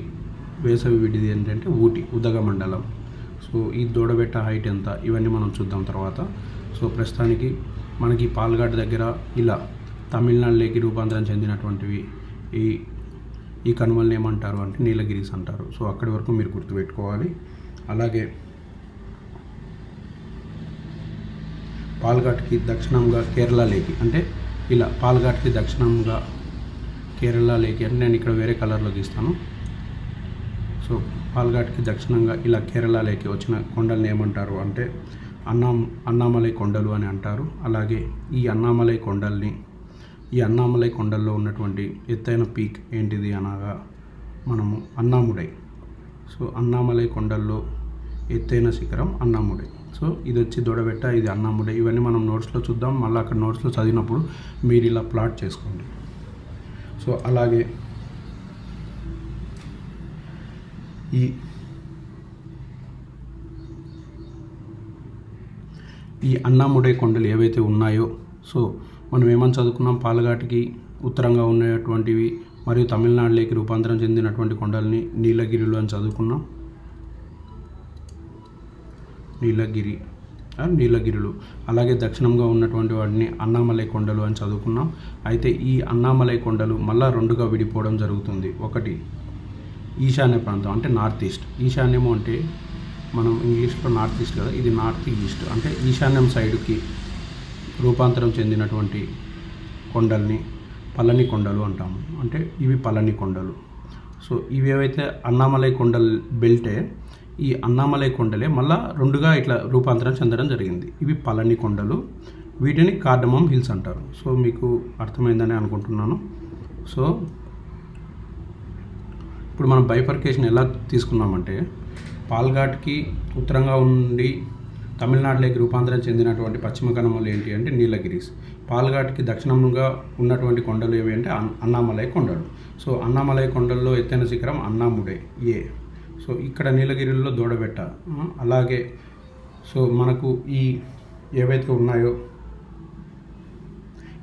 వేసవి విడిది ఏంటంటే ఉదగమండలం. సో ఈ దోడబెట్ట హైట్ ఎంత, ఇవన్నీ మనం చూద్దాం తర్వాత. సో ప్రస్తుతానికి మనకి పాల్ఘాట్ దగ్గర ఇలా తమిళనాడులోకి రూపాంతరం చెందినటువంటివి ఈ కనుమల్ని ఏమంటారు అంటే నీలగిరీస్ అంటారు. సో అక్కడి వరకు మీరు గుర్తుపెట్టుకోవాలి. అలాగే పాల్ఘాట్కి దక్షిణంగా కేరళలోకి అంటే ఇలా పాల్ఘాట్కి దక్షిణంగా కేరళలోకి అంటే నేను ఇక్కడ వేరే కలర్లో గీస్తాను. సో పాల్ఘాట్కి దక్షిణంగా ఇలా కేరళలోకి వచ్చిన కొండల్ని ఏమంటారు అంటే అన్నామలై కొండలు అని అంటారు. అలాగే ఈ అన్నామలై కొండల్లో ఉన్నటువంటి ఎత్తైన పీక్ ఏంటిది అనగా మనము అన్నాముడై. సో అన్నామలై కొండల్లో ఎత్తైన శిఖరం అన్నాముడై. సో ఇది వచ్చి దొడబెట్ట, ఇది అన్నాముడై. ఇవన్నీ మనం నోట్స్లో చూద్దాం. మళ్ళీ అక్కడ నోట్స్లో చదివినప్పుడు మీరు ఇలా ప్లాట్ చేసుకోండి. సో అలాగే ఈ అన్నాముడై కొండలు ఏవైతే ఉన్నాయో, సో మనం ఏమని చదువుకున్నాం, పాలఘాటికి ఉత్తరంగా ఉన్నటువంటివి మరియు తమిళనాడులోకి రూపాంతరం చెందినటువంటి కొండల్ని నీలగిరిలు అని చదువుకున్నాం. నీలగిరులు. అలాగే దక్షిణంగా ఉన్నటువంటి వాటిని అన్నామలై కొండలు అని చదువుకున్నాం. అయితే ఈ అన్నామలై కొండలు మళ్ళా రెండుగా విడిపోవడం జరుగుతుంది. ఒకటి ఈశాన్య ప్రాంతం అంటే నార్త్ ఈస్ట్. ఈశాన్యము అంటే మనం ఇంగ్లీష్లో నార్త్ ఈస్ట్ కదా, ఇది నార్త్ ఈస్ట్ అంటే ఈశాన్యం సైడ్కి రూపాంతరం చెందినటువంటి కొండల్ని పళని కొండలు అంటాము. అంటే ఇవి పళని కొండలు. సో ఇవి ఏవైతే అన్నామలై కొండలు బెల్టే, ఈ అన్నామలై కొండలే మళ్ళా రెండుగా ఇట్లా రూపాంతరం చెందడం జరిగింది. ఇవి పళని కొండలు. వీటిని కార్డమమ్ హిల్స్ అంటారు. సో మీకు అర్థమైందని అనుకుంటున్నాను. సో ఇప్పుడు మనం బైఫర్కేషన్ ఎలా తీసుకున్నామంటే, పాల్ఘాట్కి ఉత్తరంగా ఉండి తమిళనాడులోకి రూపాంతరం చెందినటువంటి పశ్చిమ కనుమలు ఏంటి అంటే నీలగిరీస్. పాల్ఘాట్కి దక్షిణంగా ఉన్నటువంటి కొండలు ఏవి అంటే అన్నామలై కొండలు. సో అన్నామలై కొండల్లో ఎత్తైన శిఖరం అన్నాముడై ఏ. సో ఇక్కడ నీలగిరిలో దొడబెట్ట. అలాగే సో మనకు ఈ ఏవైతే ఉన్నాయో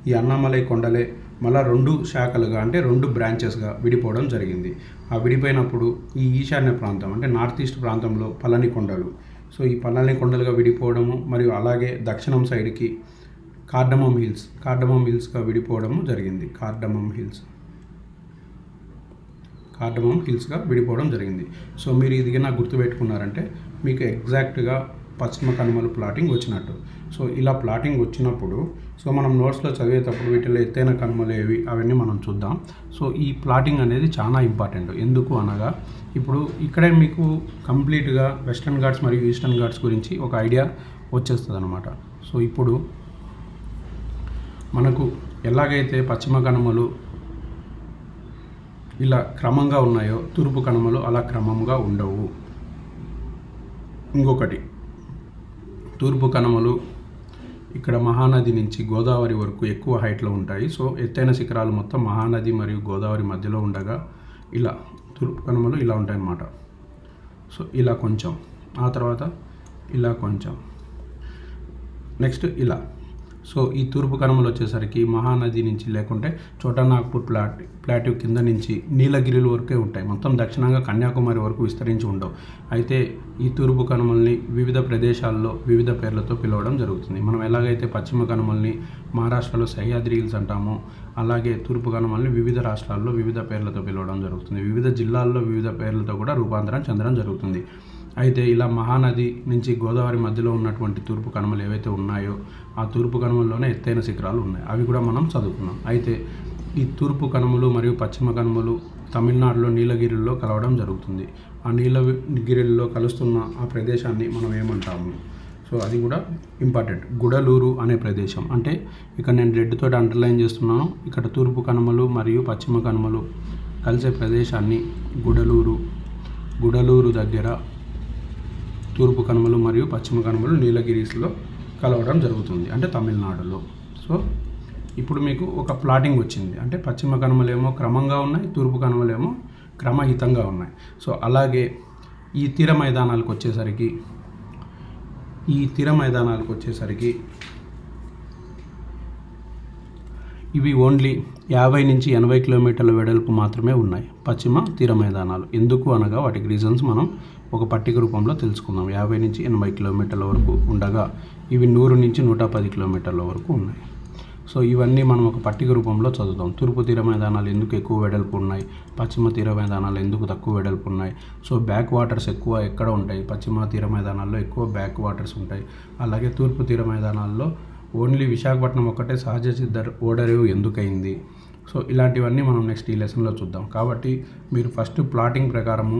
ఈ అన్నామలై కొండలే మళ్ళీ రెండు శాఖలుగా అంటే రెండు బ్రాంచెస్గా విడిపోవడం జరిగింది. ఆ విడిపోయినప్పుడు ఈ ఈశాన్య ప్రాంతం అంటే నార్త్ ఈస్ట్ ప్రాంతంలో పళని కొండలు. సో ఈ పళని కొండలుగా విడిపోవడము మరియు అలాగే దక్షిణం సైడ్కి కార్డమమ్ హిల్స్గా విడిపోవడము జరిగింది. కార్డమమ్ హిల్స్గా విడిపోవడం జరిగింది. సో మీరు ఇది నాకు గుర్తుపెట్టుకున్నారంటే మీకు ఎగ్జాక్ట్గా పశ్చిమ కనుమలు ప్లాటింగ్ వచ్చినట్టు. సో ఇలా ప్లాటింగ్ వచ్చినప్పుడు సో మనం నోట్స్లో చదివేటప్పుడు వీటిలో ఎత్తైన కనుమలు ఏవి అవన్నీ మనం చూద్దాం. సో ఈ ప్లాటింగ్ అనేది చాలా ఇంపార్టెంట్. ఎందుకు అనగా ఇప్పుడు ఇక్కడే మీకు కంప్లీట్గా వెస్టర్న్ ఘాట్స్ మరియు ఈస్టర్న్ ఘాట్స్ గురించి ఒక ఐడియా వచ్చేస్తుంది అనమాట. సో ఇప్పుడు మనకు ఎలాగైతే పశ్చిమ కనుమలు ఇలా క్రమంగా ఉన్నాయో తూర్పు కనుమలు అలా క్రమంగా ఉండవు. ఇంకొకటి, తూర్పు కనుమలు ఇక్కడ మహానది నుంచి గోదావరి వరకు ఎక్కువ హైట్లో ఉంటాయి. సో ఎత్తైన శిఖరాలు మొత్తం మహానది మరియు గోదావరి మధ్యలో ఉండగా ఇలా తూర్పు కనుమలు ఇలా ఉంటాయన్నమాట. సో ఇలా కొంచెం, ఆ తర్వాత ఇలా కొంచెం, నెక్స్ట్ ఇలా. సో ఈ తూర్పు కనుమలు వచ్చేసరికి మహానది నుంచి లేకుంటే చోటానాగ్పూర్ ప్లాట్యూ కింద నుంచి నీలగిరిల వరకే ఉంటాయి. మొత్తం దక్షిణంగా కన్యాకుమారి వరకు విస్తరించి ఉండవు. అయితే ఈ తూర్పు కనుమల్ని వివిధ ప్రదేశాల్లో వివిధ పేర్లతో పిలవడం జరుగుతుంది. మనం ఎలాగైతే పశ్చిమ కనుమల్ని మహారాష్ట్రలో సహ్యాద్రి హిల్స్ అంటామో, అలాగే తూర్పు కనుమల్ని వివిధ రాష్ట్రాల్లో వివిధ పేర్లతో పిలవడం జరుగుతుంది. వివిధ జిల్లాల్లో వివిధ పేర్లతో కూడా రూపాంతరం చెందడం జరుగుతుంది. అయితే ఇలా మహానది నుంచి గోదావరి మధ్యలో ఉన్నటువంటి తూర్పు కనుమలు ఏవైతే ఉన్నాయో ఆ తూర్పు కనుమల్లోనే ఎత్తైన శిఖరాలు ఉన్నాయి. అవి కూడా మనం చదువుకున్నాం. అయితే ఈ తూర్పు కనుమలు మరియు పశ్చిమ కనుమలు తమిళనాడులో నీలగిరిలో కలవడం జరుగుతుంది. ఆ నీలగిరిలో కలుస్తున్న ఆ ప్రదేశాన్ని మనం ఏమంటాము? సో అది కూడా ఇంపార్టెంట్. గుడలూరు అనే ప్రదేశం, అంటే ఇక్కడ నేను రెడ్ తోటి అండర్లైన్ చేస్తున్నాను. ఇక్కడ తూర్పు కనుమలు మరియు పశ్చిమ కనుమలు కలిసే ప్రదేశాన్ని గుడలూరు దగ్గర తూర్పు కనుమలు మరియు పశ్చిమ కనుమలు నీలగిరీస్లో కలవడం జరుగుతుంది, అంటే తమిళనాడులో. సో ఇప్పుడు మీకు ఒక ప్లాటింగ్ వచ్చింది. అంటే పశ్చిమ కనుమలేమో క్రమంగా ఉన్నాయి, తూర్పు కనుమలేమో క్రమహితంగా ఉన్నాయి. సో అలాగే ఈ తీర మైదానాలకు వచ్చేసరికి ఇవి ఓన్లీ 50 నుంచి 80 కిలోమీటర్ల వెడల్పు మాత్రమే ఉన్నాయి పశ్చిమ తీర మైదానాలు. ఎందుకు అనగా వాటికి రీజన్స్ మనం ఒక పట్టిక రూపంలో తెలుసుకుందాం. 50 నుంచి 80 కిలోమీటర్ల వరకు ఉండగా ఇవి 100 నుంచి 110 కిలోమీటర్ల వరకు ఉన్నాయి. సో ఇవన్నీ మనం ఒక పట్టిక రూపంలో చదువుతాం. తూర్పు తీర మైదానాలు ఎందుకు ఎక్కువ వెడల్పు ఉన్నాయి, పశ్చిమ తీర మైదానాలు ఎందుకు తక్కువ వెడల్పు ఉన్నాయి. సో బ్యాక్ వాటర్స్ ఎక్కువ ఎక్కడ ఉంటాయి? పశ్చిమ తీర మైదానాల్లో ఎక్కువ బ్యాక్ వాటర్స్ ఉంటాయి. అలాగే తూర్పు తీర మైదానాల్లో ఓన్లీ విశాఖపట్నం ఒక్కటే సహజ సిద్ధ ఓడరేవు ఎందుకయింది. సో ఇలాంటివన్నీ మనం నెక్స్ట్ ఈ లెసన్లో చూద్దాం. కాబట్టి మీరు ఫస్ట్ ప్లాటింగ్ ప్రకారము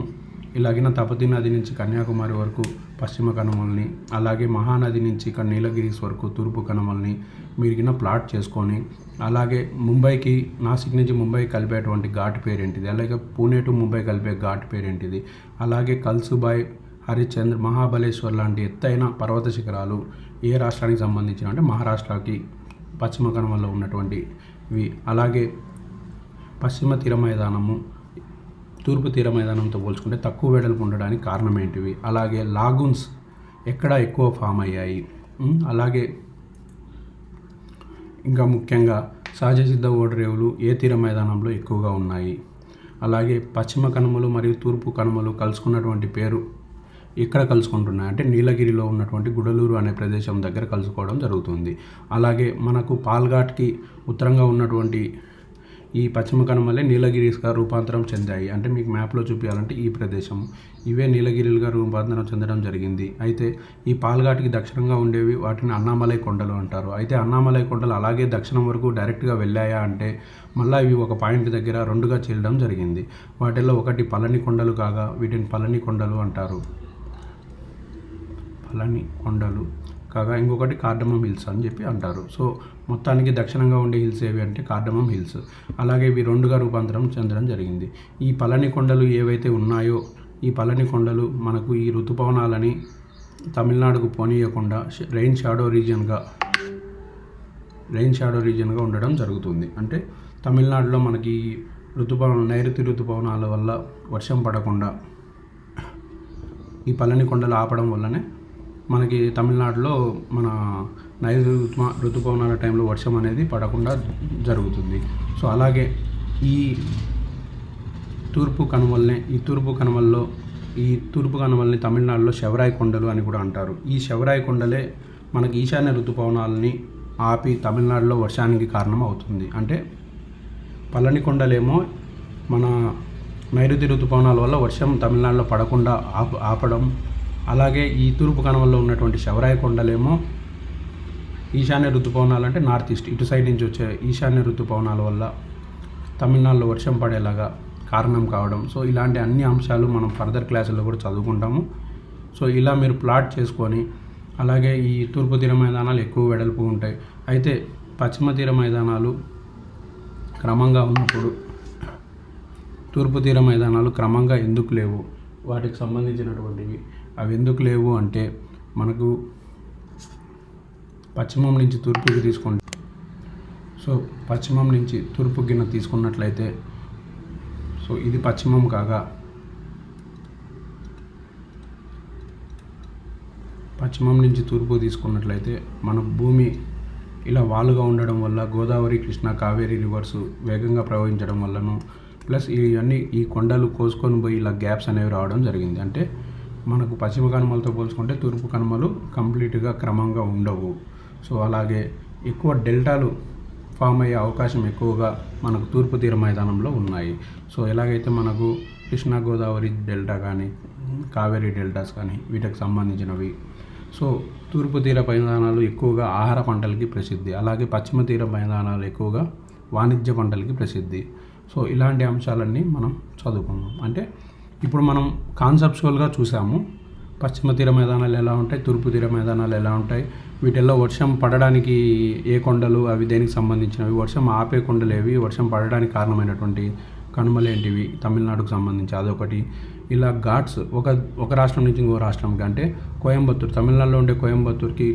ఇలాగిన తపతి నది నుంచి కన్యాకుమారి వరకు పశ్చిమ కనుమల్ని, అలాగే మహానది నుంచి ఇక్కడ నీలగిరీస్ వరకు తూర్పు కనుమల్ని మీరుగిన ప్లాట్ చేసుకొని, అలాగే ముంబైకి నాసిక్ నుంచి ముంబై కలిపేటువంటి ఘాట్ పేరేంటిది, అలాగే పూణే టు ముంబై కలిపే ఘాట్ పేరేంటిది, అలాగే కల్సుబాయ్, హరిశ్చంద్ర, మహాబలేశ్వర్ లాంటి ఎత్తైన పర్వత శిఖరాలు ఏ రాష్ట్రానికి సంబంధించిన అంటే మహారాష్ట్రకి పశ్చిమ కనుమల్లో ఉన్నటువంటివి. అలాగే పశ్చిమ తీర మైదానము తూర్పు తీర మైదానంతో పోల్చుకుంటే తక్కువ వెడల్పు ఉండడానికి కారణం ఏంటివి, అలాగే లాగూన్స్ ఎక్కడ ఎక్కువ ఫామ్ అయ్యాయి, అలాగే ఇంకా ముఖ్యంగా సహజ సిద్ధ ఓడరేవులు ఏ తీర మైదానంలో ఎక్కువగా ఉన్నాయి, అలాగే పశ్చిమ కనుమలు మరియు తూర్పు కనుమలు కలుసుకున్నటువంటి పేరు ఎక్కడ కలుసుకుంటున్నాయి అంటే నీలగిరిలో ఉన్నటువంటి గుడలూరు అనే ప్రదేశం దగ్గర కలుసుకోవడం జరుగుతుంది. అలాగే మనకు పాల్ఘాట్కి ఉత్తరంగా ఉన్నటువంటి ఈ పశ్చిమ కనుమలే నీలగిరిస్గా రూపాంతరం చెందాయి. అంటే మీకు మ్యాప్లో చూపించాలంటే ఈ ప్రదేశం ఇవే నీలగిరిలుగా రూపాంతరం చెందడం జరిగింది. అయితే ఈ పాల్ఘాట్కి దక్షిణంగా ఉండేవి వాటిని అన్నామలై కొండలు అంటారు. అయితే అన్నామలై కొండలు అలాగే దక్షిణం వరకు డైరెక్ట్గా వెళ్ళాయా అంటే మళ్ళీ ఇవి ఒక పాయింట్ దగ్గర రెండుగా చీలడం జరిగింది. వాటిల్లో ఒకటి పళని కొండలు కాగా వీటిని పళని కొండలు అంటారు, పళని కొండలు కాగా ఇంకొకటి కార్డమమ్ హిల్స్ అని చెప్పి అంటారు. సో మొత్తానికి దక్షిణంగా ఉండే హిల్స్ ఏవి అంటే కార్డమమ్ హిల్స్. అలాగే ఇవి రెండుగా రూపాంతరం చెందడం జరిగింది. ఈ పళని కొండలు ఏవైతే ఉన్నాయో ఈ పళని కొండలు మనకు ఈ ఋతుపవనాలని తమిళనాడుకు పోనీయకుండా రెయిన్ షాడో రీజియన్గా ఉండడం జరుగుతుంది. అంటే తమిళనాడులో మనకి నైరుతి ఋతుపవనాల వల్ల వర్షం పడకుండా ఈ పళని కొండలు ఆపడం వల్లనే మనకి తమిళనాడులో మన నైరుతి ఋతుపవనాల టైంలో వర్షం అనేది పడకుండా జరుగుతుంది. సో అలాగే ఈ తూర్పు కనుమల్ని తమిళనాడులో శవరాయి కొండలు అని కూడా అంటారు. ఈ శవరాయి కొండలే మనకి ఈశాన్య ఋతుపవనాలని ఆపి తమిళనాడులో వర్షానికి కారణం అవుతుంది. అంటే పళని కొండలేమో మన నైరుతి ఋతుపవనాల వల్ల వర్షం తమిళనాడులో పడకుండా ఆపడం, అలాగే ఈ తూర్పు కనుమల్లో ఉన్నటువంటి శవరాయి కొండలేమో ఈశాన్య ఋతుపవనాలు అంటే నార్త్ ఈస్ట్ ఇటు సైడ్ నుంచి వచ్చే ఈశాన్య ఋతుపవనాల వల్ల తమిళనాడులో వర్షం పడేలాగా కారణం కావడం. సో ఇలాంటి అన్ని అంశాలు మనం ఫర్దర్ క్లాసుల్లో కూడా చదువుకుంటాము. సో ఇలా మీరు ప్లాట్ చేసుకొని, అలాగే ఈ తూర్పు తీర మైదానాలు ఎక్కువ వెడల్పు ఉంటాయి. అయితే పశ్చిమ తీర మైదానాలు క్రమంగా ఉన్నప్పుడు తూర్పు తీర మైదానాలు క్రమంగా ఎందుకు లేవు, వాటికి సంబంధించినటువంటివి అవి ఎందుకు లేవు అంటే మనకు పశ్చిమం నుంచి తూర్పుకి తీసుకోండి. సో పశ్చిమం నుంచి తూర్పు గిన్నె తీసుకున్నట్లయితే సో ఇది పశ్చిమం కాగా పశ్చిమం నుంచి తూర్పు తీసుకున్నట్లయితే మన భూమి ఇలా వాలుగా ఉండడం వల్ల గోదావరి, కృష్ణ, కావేరీ రివర్స్ వేగంగా ప్రవహించడం వల్లను ప్లస్ ఈ కొండలు కోసుకొని పోయి ఇలా గ్యాప్స్ అనేవి రావడం జరిగింది. అంటే మనకు పశ్చిమ కనుమలతో పోల్చుకుంటే తూర్పు కనుమలు కంప్లీట్గా క్రమంగా ఉండవు. సో అలాగే ఎక్కువ డెల్టాలు ఫామ్ అయ్యే అవకాశం ఎక్కువగా మనకు తూర్పు తీర మైదానంలో ఉన్నాయి. సో ఎలాగైతే మనకు కృష్ణా గోదావరి డెల్టా కానీ కావేరీ డెల్టాస్ కానీ వీటికి సంబంధించినవి. సో తూర్పు తీర మైదానాలు ఎక్కువగా ఆహార పంటలకి ప్రసిద్ధి, అలాగే పశ్చిమ తీర మైదానాలు ఎక్కువగా వాణిజ్య పంటలకి ప్రసిద్ధి. సో ఇలాంటి అంశాలన్నీ మనం చదువుకున్నాం. అంటే ఇప్పుడు మనం కాన్సెప్చువల్గా చూసాము పశ్చిమ తీర మైదానాలు ఎలా ఉంటాయి, తూర్పు తీర మైదానాలు ఎలా ఉంటాయి, వీటిల్లో వర్షం పడడానికి ఏ కొండలు, అవి దేనికి సంబంధించినవి, వర్షం ఆపే కొండలు ఏవి, వర్షం పడడానికి కారణమైనటువంటి కనుమలు ఏంటివి తమిళనాడుకు సంబంధించి అదొకటి. ఇలా ఘాట్స్ ఒక రాష్ట్రం నుంచి ఇంకో రాష్ట్రంకి అంటే కోయంబత్తూర్ తమిళనాడులో ఉండే కోయంబత్తూర్కి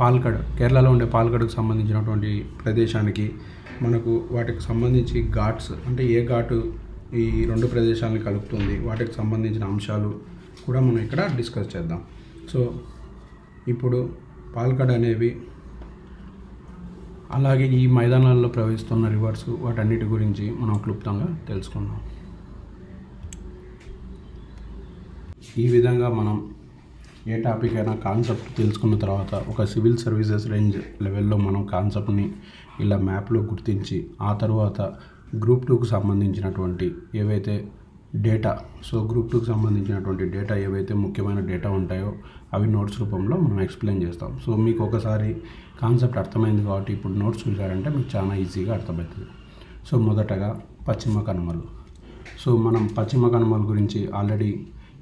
పాల్కడ్ కేరళలో ఉండే పాల్కడ్కు సంబంధించినటువంటి ప్రదేశానికి మనకు వాటికి సంబంధించి ఘాట్స్ అంటే ఏ ఘాటు ఈ రెండు ప్రదేశాలను కలుపుతుంది, వాటికి సంబంధించిన అంశాలు కూడా మనం ఇక్కడ డిస్కస్ చేద్దాం. సో ఇప్పుడు పాల్కడ్ అనేవి అలాగే ఈ మైదానాల్లో ప్రవహిస్తున్న రివర్స్ వాటన్నిటి గురించి మనం క్లుప్తంగా తెలుసుకుందాం. ఈ విధంగా మనం ఏ టాపిక్ అయినా కాన్సెప్ట్ తెలుసుకున్న తర్వాత ఒక సివిల్ సర్వీసెస్ రేంజ్ లెవెల్లో మనం కాన్సెప్ట్ని ఇలా మ్యాప్లో గుర్తించి ఆ తర్వాత గ్రూప్ 2కు సంబంధించినటువంటి ఏవైతే డేటా గ్రూప్ 2కి సంబంధించినటువంటి డేటా ఏవైతే ముఖ్యమైన డేటా ఉంటాయో అవి నోట్స్ రూపంలో మనం ఎక్స్ప్లెయిన్ చేస్తాం. సో మీకు ఒకసారి కాన్సెప్ట్ అర్థమైంది కాబట్టి ఇప్పుడు నోట్స్ చూసారంటే మీకు చాలా ఈజీగా అర్థమవుతుంది. సో మొదటగా పశ్చిమ కనుమలు. సో మనం పశ్చిమ కనుమల గురించి ఆల్రెడీ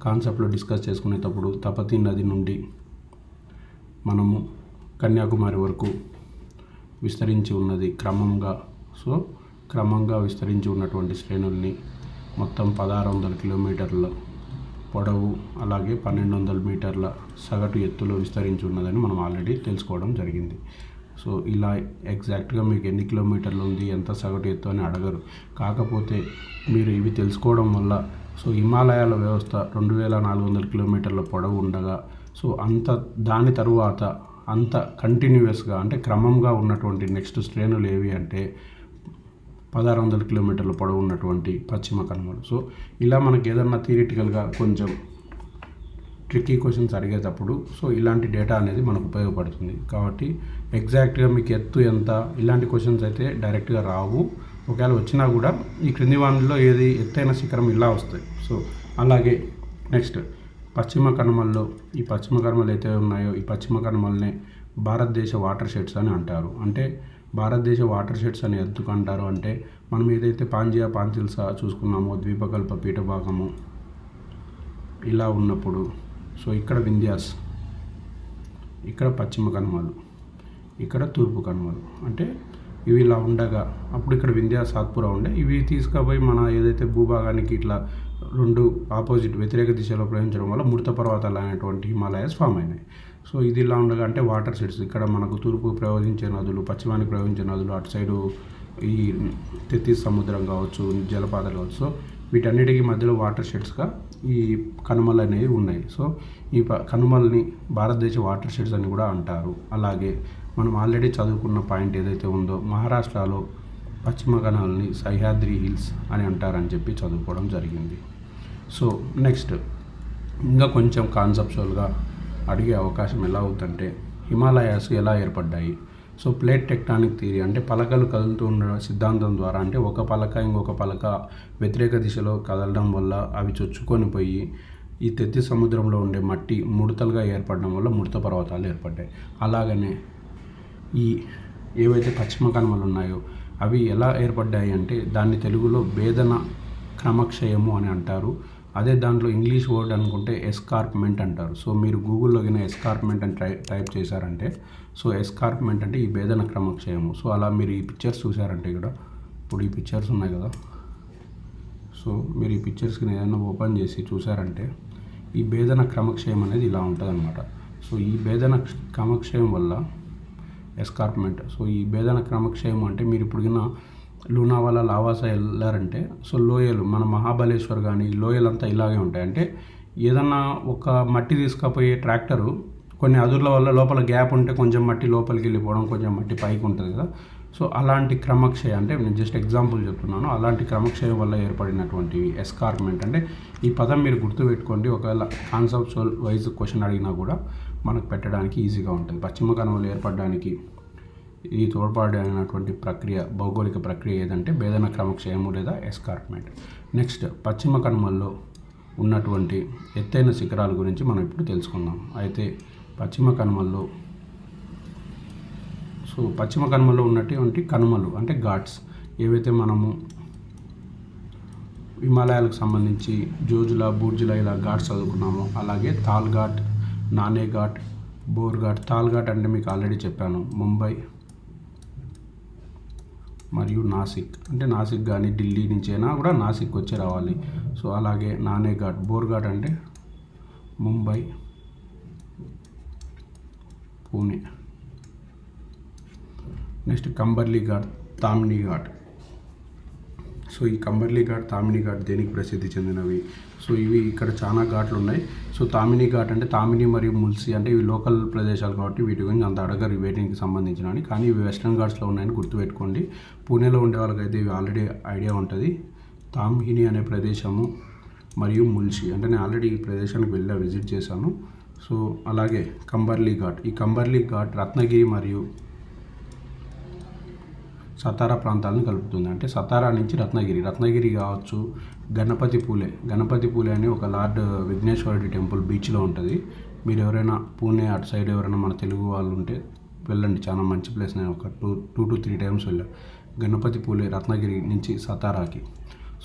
కాన్సెప్ట్లో డిస్కస్ చేసుకునేటప్పుడు తపతీ నది నుండి మనము కన్యాకుమారి వరకు విస్తరించి ఉన్నది క్రమంగా విస్తరించి ఉన్నటువంటి శ్రేణుల్ని మొత్తం 1600 కిలోమీటర్ల పొడవు అలాగే 1200 మీటర్ల సగటు ఎత్తులో విస్తరించి ఉన్నదని మనం ఆల్రెడీ తెలుసుకోవడం జరిగింది. సో ఇలా ఎగ్జాక్ట్గా మీకు ఎన్ని కిలోమీటర్లు ఉంది, ఎంత సగటు ఎత్తు అని అడగరు. కాకపోతే మీరు ఇవి తెలుసుకోవడం వల్ల సో హిమాలయాల వ్యవస్థ 2400 కిలోమీటర్ల పొడవు ఉండగా సో దాని తరువాత అంత కంటిన్యూస్గా అంటే క్రమంగా ఉన్నటువంటి నెక్స్ట్ శ్రేణులు ఏవి అంటే 1600 కిలోమీటర్ల పొడవు ఉన్నటువంటి పశ్చిమ కనుమలు. సో ఇలా మనకి ఏదన్నా థియరిటికల్గా కొంచెం ట్రిక్కీ క్వశ్చన్స్ అడిగేటప్పుడు సో ఇలాంటి డేటా అనేది మనకు ఉపయోగపడుతుంది. కాబట్టి ఎగ్జాక్ట్గా మీకు ఎత్తు ఎంత ఇలాంటి క్వశ్చన్స్ అయితే డైరెక్ట్గా రావు. ఒకవేళ వచ్చినా కూడా ఈ క్రింది వాటిలో ఏది ఎత్తైన శిఖరం ఇలా వస్తాయి. సో అలాగే నెక్స్ట్ పశ్చిమ కనుమల్లో ఈ పశ్చిమ కనుమలు అయితే ఉన్నాయో ఈ పశ్చిమ కనుమల్నే భారతదేశ వాటర్ షెడ్స్ అని అంటారు. అంటే భారతదేశ వాటర్ షెడ్స్ అని ఎందుకు అంటారు అంటే మనం ఏదైతే పాంజియా పాంతిల్సా చూసుకున్నామో ద్వీపకల్ప పీఠభాగము ఇలా ఉన్నప్పుడు సో ఇక్కడ వింధ్యాస్, ఇక్కడ పశ్చిమ కనుమలు, ఇక్కడ తూర్పు కనుమలు అంటే ఇవి ఇలా ఉండగా అప్పుడు ఇక్కడ వింధ్యా సాత్పురా ఉండే ఇవి తీసుకుపోయి మన ఏదైతే భూభాగానికి ఇట్లా రెండు ఆపోజిట్ వ్యతిరేక దిశలో ప్రవహించడం వల్ల మృత పర్వతాలు అనేటువంటి హిమాలయాస్ ఫామ్ అయినాయి. సో ఇది ఇలా ఉండగా అంటే వాటర్ షెడ్స్ ఇక్కడ మనకు తూర్పు ప్రవహించే నదులు, పశ్చిమానికి ప్రవహించే నదులు, అటు సైడు ఈ తెత్తిస్ సముద్రం కావచ్చు, జలపాతాలు కావచ్చు. సో వీటన్నిటికీ మధ్యలో వాటర్ షెడ్స్గా ఈ కనుమలు అనేవి ఉన్నాయి. సో ఈ కనుమల్ని భారతదేశ వాటర్ షెడ్స్ అని కూడా అంటారు. అలాగే మనం ఆల్రెడీ చదువుకున్న పాయింట్ ఏదైతే ఉందో మహారాష్ట్రలో పశ్చిమ కనుమల్ని సహ్యాద్రి హిల్స్ అని అంటారని చెప్పి చదువుకోవడం జరిగింది. సో నెక్స్ట్ ఇంకా కొంచెం కాన్సెప్చువల్గా అడిగే అవకాశం ఎలా అవుతుందంటే హిమాలయాస్ ఎలా ఏర్పడ్డాయి. సో ప్లేట్ టెక్టానిక్ థియరీ అంటే పలకలు కదులుతూ ఉండడం సిద్ధాంతం ద్వారా అంటే ఒక పలక ఇంకొక పలక వ్యతిరేక దిశలో కదలడం వల్ల అవి చొచ్చుకొని పోయి ఈ తెత్తి సముద్రంలో ఉండే మట్టి ముడతలుగా ఏర్పడడం వల్ల మృత పర్వతాలు ఏర్పడ్డాయి. అలాగనే ఈ ఏవైతే పశ్చిమ కనుమలు ఉన్నాయో అవి ఎలా ఏర్పడ్డాయి అంటే దాన్ని తెలుగులో భేదన క్రమక్షయము అని అంటారు. అదే దాంట్లో ఇంగ్లీష్ వర్డ్ అనుకుంటే ఎస్కార్ప్మెంట్ అంటారు. సో మీరు గూగుల్లో కింద ఎస్కార్ప్మెంట్ అని టైప్ చేశారంటే సో ఎస్కార్ప్మెంట్ అంటే ఈ భేదన క్రమక్షయము. సో అలా మీరు ఈ పిక్చర్స్ చూసారంటే ఇక్కడ ఇప్పుడు ఈ పిక్చర్స్ ఉన్నాయి కదా. సో మీరు ఈ పిక్చర్స్కి ఏదైనా ఓపెన్ చేసి చూసారంటే ఈ భేదన క్రమక్షయం అనేది ఇలా ఉంటుంది అనమాట. సో ఈ భేదన క్రమక్షయం వల్ల ఎస్కార్ప్మెంట్. సో ఈ భేదన క్రమక్షయం అంటే మీరు ఇప్పుడు లూనావాలా లావాస వెళ్ళారంటే సో లోయలు మన మహాబలేశ్వర్ కానీ లోయలంతా ఇలాగే ఉంటాయి. అంటే ఏదన్నా ఒక మట్టి తీసుకుపోయే ట్రాక్టరు కొన్ని అదుర్ల వల్ల లోపల గ్యాప్ ఉంటే కొంచెం మట్టి లోపలికి వెళ్ళిపోవడం, కొంచెం మట్టి పైకి ఉంటుంది కదా. సో అలాంటి క్రమక్షయం అంటే నేను జస్ట్ ఎగ్జాంపుల్ చెప్తున్నాను. అలాంటి క్రమక్షయం వల్ల ఏర్పడినటువంటి ఎస్కార్ప్మెంట్ అంటే ఈ పదం మీరు గుర్తుపెట్టుకోండి. ఒకవేళ కాన్సెప్చువల్ వైజ్ క్వశ్చన్ అడిగినా కూడా మనకు పెట్టడానికి ఈజీగా ఉంటుంది. పశ్చిమ కనుమలు ఏర్పడడానికి ఈ తోడ్పాటైనటువంటి ప్రక్రియ భౌగోళిక ప్రక్రియ ఏదంటే భేదన క్రమక్షయము లేదా ఎస్కార్ప్మెంట్. నెక్స్ట్ పశ్చిమ కనుమల్లో ఉన్నటువంటి ఎత్తైన శిఖరాల గురించి మనం ఇప్పుడు తెలుసుకుందాం. అయితే పశ్చిమ కనుమల్లో ఉన్నటువంటి కనుమలు అంటే ఘాట్స్ ఏవైతే మనము హిమాలయాలకు సంబంధించి జోజులా బూర్జులా ఇలా ఘాట్స్ చదువుకున్నామో అలాగే తాల్ ఘాట్, నానే ఘాట్, బోర్ ఘాట్. తాల్ ఘాట్ అంటే మీకు ఆల్రెడీ చెప్పాను ముంబై మరియు నాసిక్. అంటే నాసిక్ కానీ ఢిల్లీ నుంచి అయినా కూడా నాసిక్ వచ్చి రావాలి. సో అలాగే నానే ఘాట్, బోర్ ఘాట్ అంటే ముంబై, పూణే. నెక్స్ట్ కంబర్లీ ఘాట్, తామిని ఘాట్. సో ఈ కంబర్లీ ఘాట్, తామిని ఘాట్ దేనికి ప్రసిద్ధి చెందినవి? సో ఇవి ఇక్కడ చాలా ఘాట్లు ఉన్నాయి. సో తామిని ఘాట్ అంటే తామిని మరియు ముల్సి అంటే ఇవి లోకల్ ప్రదేశాలు కాబట్టి వీటి గురించి అంత అడగరు వేటికి సంబంధించినవి. కానీ ఇవి వెస్ట్రన్ ఘాట్స్లో ఉన్నాయని గుర్తుపెట్టుకోండి. పూణేలో ఉండే వాళ్ళకైతే ఇవి ఆల్రెడీ ఐడియా ఉంటుంది. తామ్హిని అనే ప్రదేశము మరియు ముల్షి అంటే నేను ఆల్రెడీ ఈ ప్రదేశానికి విజిట్ చేశాను. సో అలాగే కంబర్లీ ఘాట్. ఈ కంబర్లీ ఘాట్ రత్నగిరి మరియు సతారా ప్రాంతాలను కలుపుతుంది. అంటే సతారా నుంచి రత్నగిరి కావచ్చు, గణపతి పూలే అని ఒక లార్డ్ విఘ్నేశ్వరుడి టెంపుల్ బీచ్లో ఉంటుంది. మీరు ఎవరైనా పూణే అటు సైడ్ ఎవరైనా మన తెలుగు వాళ్ళు ఉంటే వెళ్ళండి, చాలా మంచి ప్లేస్. నేను ఒక 2 to 3 times వెళ్ళాను. గణపతి పూలే రత్నగిరి నుంచి సతారాకి.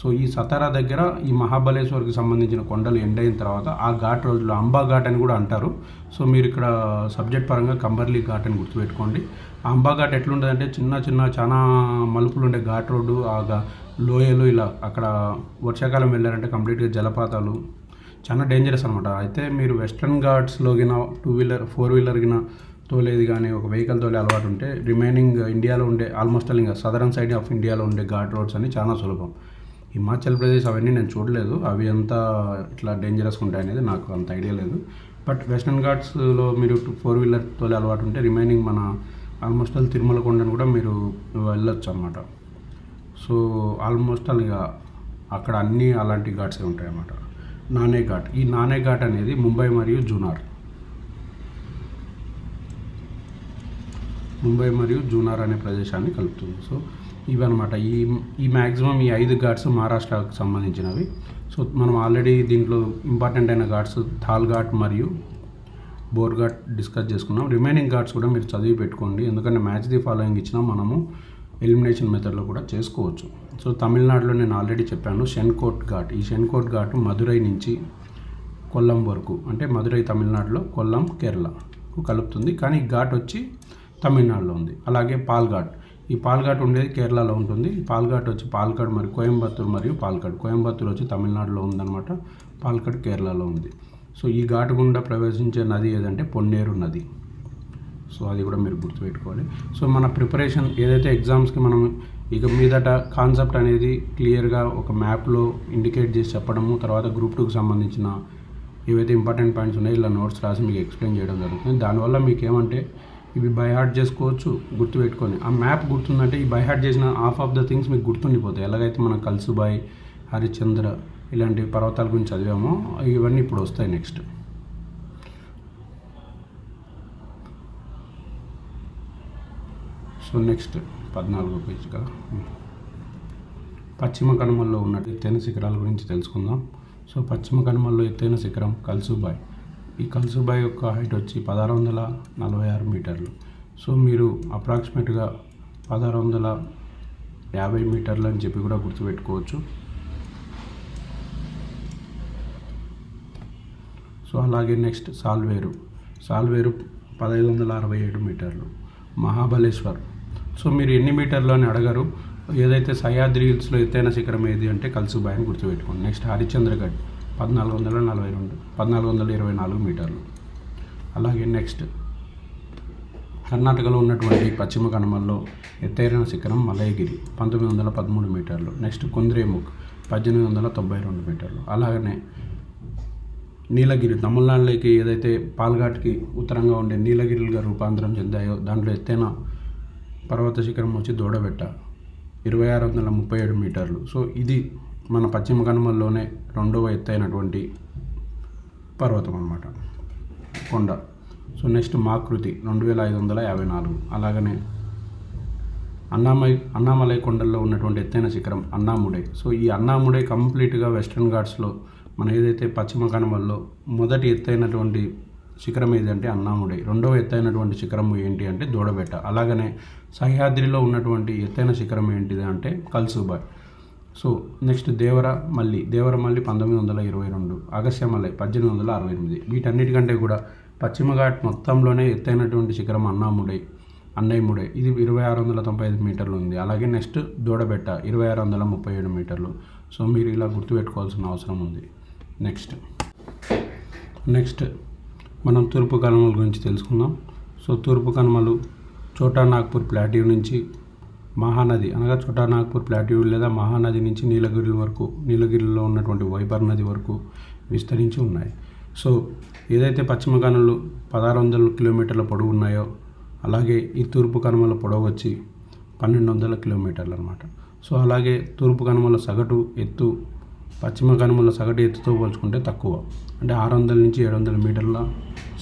సో ఈ సతారా దగ్గర ఈ మహాబలేశ్వర్కి సంబంధించిన కొండలు ఎండ్ అయిన తర్వాత ఆ ఘాట్ రోజులు అంబా ఘాట్ అని కూడా అంటారు. సో మీరు ఇక్కడ సబ్జెక్ట్ పరంగా కంబర్లీ ఘాట్ అని గుర్తుపెట్టుకోండి. ఆ అంబా ఘాట్ ఎట్లుంటుందంటే చిన్న చాలా మలుపులు ఉండే ఘాట్ రోడ్డు, లోయలు ఇలా అక్కడ వర్షాకాలం వెళ్ళారంటే కంప్లీట్గా జలపాతాలు, చాలా డేంజరస్ అనమాట. అయితే మీరు వెస్ట్రన్ ఘాట్స్లో గిన 2-వీలర్ 4-వీలర్ గిన తోలేది కానీ ఒక వెహికల్ తోలే అలవాటు ఉంటే రిమైనింగ్ ఇండియాలో ఉండే ఆల్మోస్ట్ ఆల్ ఇంకా సదరన్ సైడ్ ఆఫ్ ఇండియాలో ఉండే ఘాట్ రోడ్స్ అని చాలా సులభం. హిమాచల్ ప్రదేశ్ అవన్నీ నేను చూడలేదు, అవి అంతా ఇట్లా డేంజరస్గా ఉంటాయి అనేది నాకు అంత ఐడియా లేదు. బట్ వెస్ట్రన్ ఘాట్స్లో మీరు 4-వీలర్ తోలే అలవాటు ఉంటే రిమైనింగ్ మన ఆల్మోస్ట్ ఆల్ తిరుమల కొండను కూడా మీరు వెళ్ళొచ్చు అనమాట. సో ఆల్మోస్ట్ ఆల్ ఇక అక్కడ అన్నీ అలాంటి ఘాట్సే ఉంటాయి అన్నమాట. నానే ఘాట్, ఈ నానే ఘాట్ అనేది ముంబై మరియు జూనార్ అనే ప్రదేశాన్ని కలుపుతుంది. సో ఇవన్నమాట ఈ మ్యాక్సిమం ఈ 5 ఘాట్స్ మహారాష్ట్రకు సంబంధించినవి. సో మనం ఆల్రెడీ దీంట్లో ఇంపార్టెంట్ అయిన ఘాట్స్ థాల్ ఘాట్ మరియు బోర్ ఘాట్ డిస్కస్ చేసుకున్నాం. రిమైనింగ్ ఘాట్స్ కూడా మీరు చదివి పెట్టుకోండి, ఎందుకంటే మ్యాచ్ ది ఫాలోయింగ్ ఇచ్చినా మనము ఎలిమినేషన్ మెథడ్లో కూడా చేసుకోవచ్చు. సో తమిళనాడులో నేను ఆల్రెడీ చెప్పాను షెన్కోట్ ఘాట్. ఈ షెన్కోట్ ఘాట్ మదురై నుంచి కొల్లం వరకు, అంటే మదురై తమిళనాడులో, కొల్లం కేరళకు కలుపుతుంది. కానీ ఈ ఘాట్ వచ్చి తమిళనాడులో ఉంది. అలాగే పాల్ఘాట్, ఈ పాల్ఘాట్ ఉండేది కేరళలో ఉంటుంది. ఈ పాల్ఘాట్ వచ్చి పాల్ఘాట్ మరియు కోయంబత్తూర్ వచ్చి తమిళనాడులో ఉందన్నమాట. పాల్ఘాట్ కేరళలో ఉంది. సో ఈ ఘాట్ గుండా ప్రవేశించే నది ఏదంటే పొన్నేరు నది. సో అది కూడా మీరు గుర్తుపెట్టుకోవాలి. సో మన ప్రిపరేషన్ ఏదైతే ఎగ్జామ్స్కి మనం ఇక మీదట కాన్సెప్ట్ అనేది క్లియర్గా ఒక మ్యాప్లో ఇండికేట్ చేసి చెప్పడము, తర్వాత గ్రూప్ 2కి సంబంధించిన ఏవైతే ఇంపార్టెంట్ పాయింట్స్ ఉన్నాయో ఇలా నోట్స్ రాసి మీకు ఎక్స్ప్లెయిన్ చేయడం జరుగుతుంది. దానివల్ల మీకు ఏమంటే ఇవి బై హార్ట్ చేసుకోవచ్చు, గుర్తుపెట్టుకొని. ఆ మ్యాప్ గుర్తుందంటే ఈ బై హార్ట్ చేసిన హాఫ్ ఆఫ్ ద థింగ్స్ మీకు గుర్తుండిపోతాయి. ఎలాగైతే మనం కల్సుబాయ్, హరిశ్చంద్ర ఇలాంటి పర్వతాల గురించి చదివామో ఇవన్నీ ఇప్పుడు వస్తాయి నెక్స్ట్. సో నెక్స్ట్ 14వ పేజ్గా పశ్చిమ కనుమల్లో ఉన్న ఎత్తైన శిఖరాల గురించి తెలుసుకుందాం. సో పశ్చిమ కనుమల్లో ఎత్తైన శిఖరం కల్సుబాయ్. ఈ కల్సుబాయ్ యొక్క హైట్ వచ్చి 1646 మీటర్లు. సో మీరు అప్రాక్సిమేట్గా 1650 మీటర్లు అని చెప్పి కూడా గుర్తుపెట్టుకోవచ్చు. సో అలాగే నెక్స్ట్ సాల్వేరు 1567 మీటర్లు. మహాబలేశ్వర్, సో మీరు ఎన్ని మీటర్లు అని అడగరు, ఏదైతే సహ్యాద్రి హిల్స్లో ఎత్తైన శిఖరం ఏది అంటే కల్సుబాయ్ అని గుర్తుపెట్టుకోండి. నెక్స్ట్ హరిశ్చంద్రగఢ్ 1424 మీటర్లు. అలాగే నెక్స్ట్ కర్ణాటకలో ఉన్నటువంటి పశ్చిమ కనుమల్లో ఎత్తైన శిఖరం మలయగిరి 1913 మీటర్లు. నెక్స్ట్ కుంద్రేముఖ్ 1892 మీటర్లు. అలాగనే నీలగిరి తమిళనాడులోకి ఏదైతే పాల్ఘాట్కి ఉత్తరంగా ఉండే నీలగిరిలుగా రూపాంతరం చెందాయో దాంట్లో ఎత్తైన పర్వత శిఖరం వచ్చి దూడబెట్ట 2637 మీటర్లు. సో ఇది మన పశ్చిమ కనుమల్లోనే 2వ ఎత్తైనటువంటి పర్వతం అన్నమాట, కొండ. సో నెక్స్ట్ మాకృతి 2554. అలాగనే అన్నామలై కొండల్లో ఉన్నటువంటి ఎత్తైన శిఖరం అన్నాముడై. సో ఈ అన్నాముడై కంప్లీట్గా వెస్ట్రన్ ఘాట్స్లో మన ఏదైతే పశ్చిమ కనుమల్లో మొదటి ఎత్తైనటువంటి శిఖరం ఏదంటే అన్నాముడై. 2వ ఎత్తైనటువంటి శిఖరం ఏంటి అంటే దూడబెట్ట. అలాగనే సహ్యాద్రిలో ఉన్నటువంటి ఎత్తైన శిఖరం ఏంటిది అంటే కల్సుబాయ్. So next దేవరమల్లి 1922, అగస్యమలై 1868. వీటన్నిటికంటే కూడా పశ్చిమ ఘాట్ మొత్తంలోనే ఎత్తైనటువంటి శిఖరం అన్నయ్యముడై, ఇది 2695 మీటర్లు ఉంది. అలాగే నెక్స్ట్ దూడబెట్ట 2637 మీటర్లు. సో మీరు ఇలా గుర్తుపెట్టుకోవాల్సిన అవసరం ఉంది. నెక్స్ట్ మనం తూర్పు కనుమల గురించి తెలుసుకుందాం. సో తూర్పు కనుమలు చోటా నాగ్పూర్ ప్లాట్యూ నుంచి మహానది అనగా చోటా నాగ్పూర్ ప్లాట్యూ లేదా మహానది నుంచి నీలగిరిలో ఉన్నటువంటి వైపర్ నది వరకు విస్తరించి ఉన్నాయి. సో ఏదైతే పశ్చిమ కనుమలు 1600 కిలోమీటర్ల పొడవు ఉన్నాయో అలాగే ఈ తూర్పు కనుమల పొడవు వచ్చి 1200 కిలోమీటర్లు అనమాట. సో అలాగే తూర్పు కనుమల సగటు ఎత్తు పశ్చిమ కనుమల సగటు ఎత్తుతో పోల్చుకుంటే తక్కువ, అంటే 600 నుంచి 700 మీటర్ల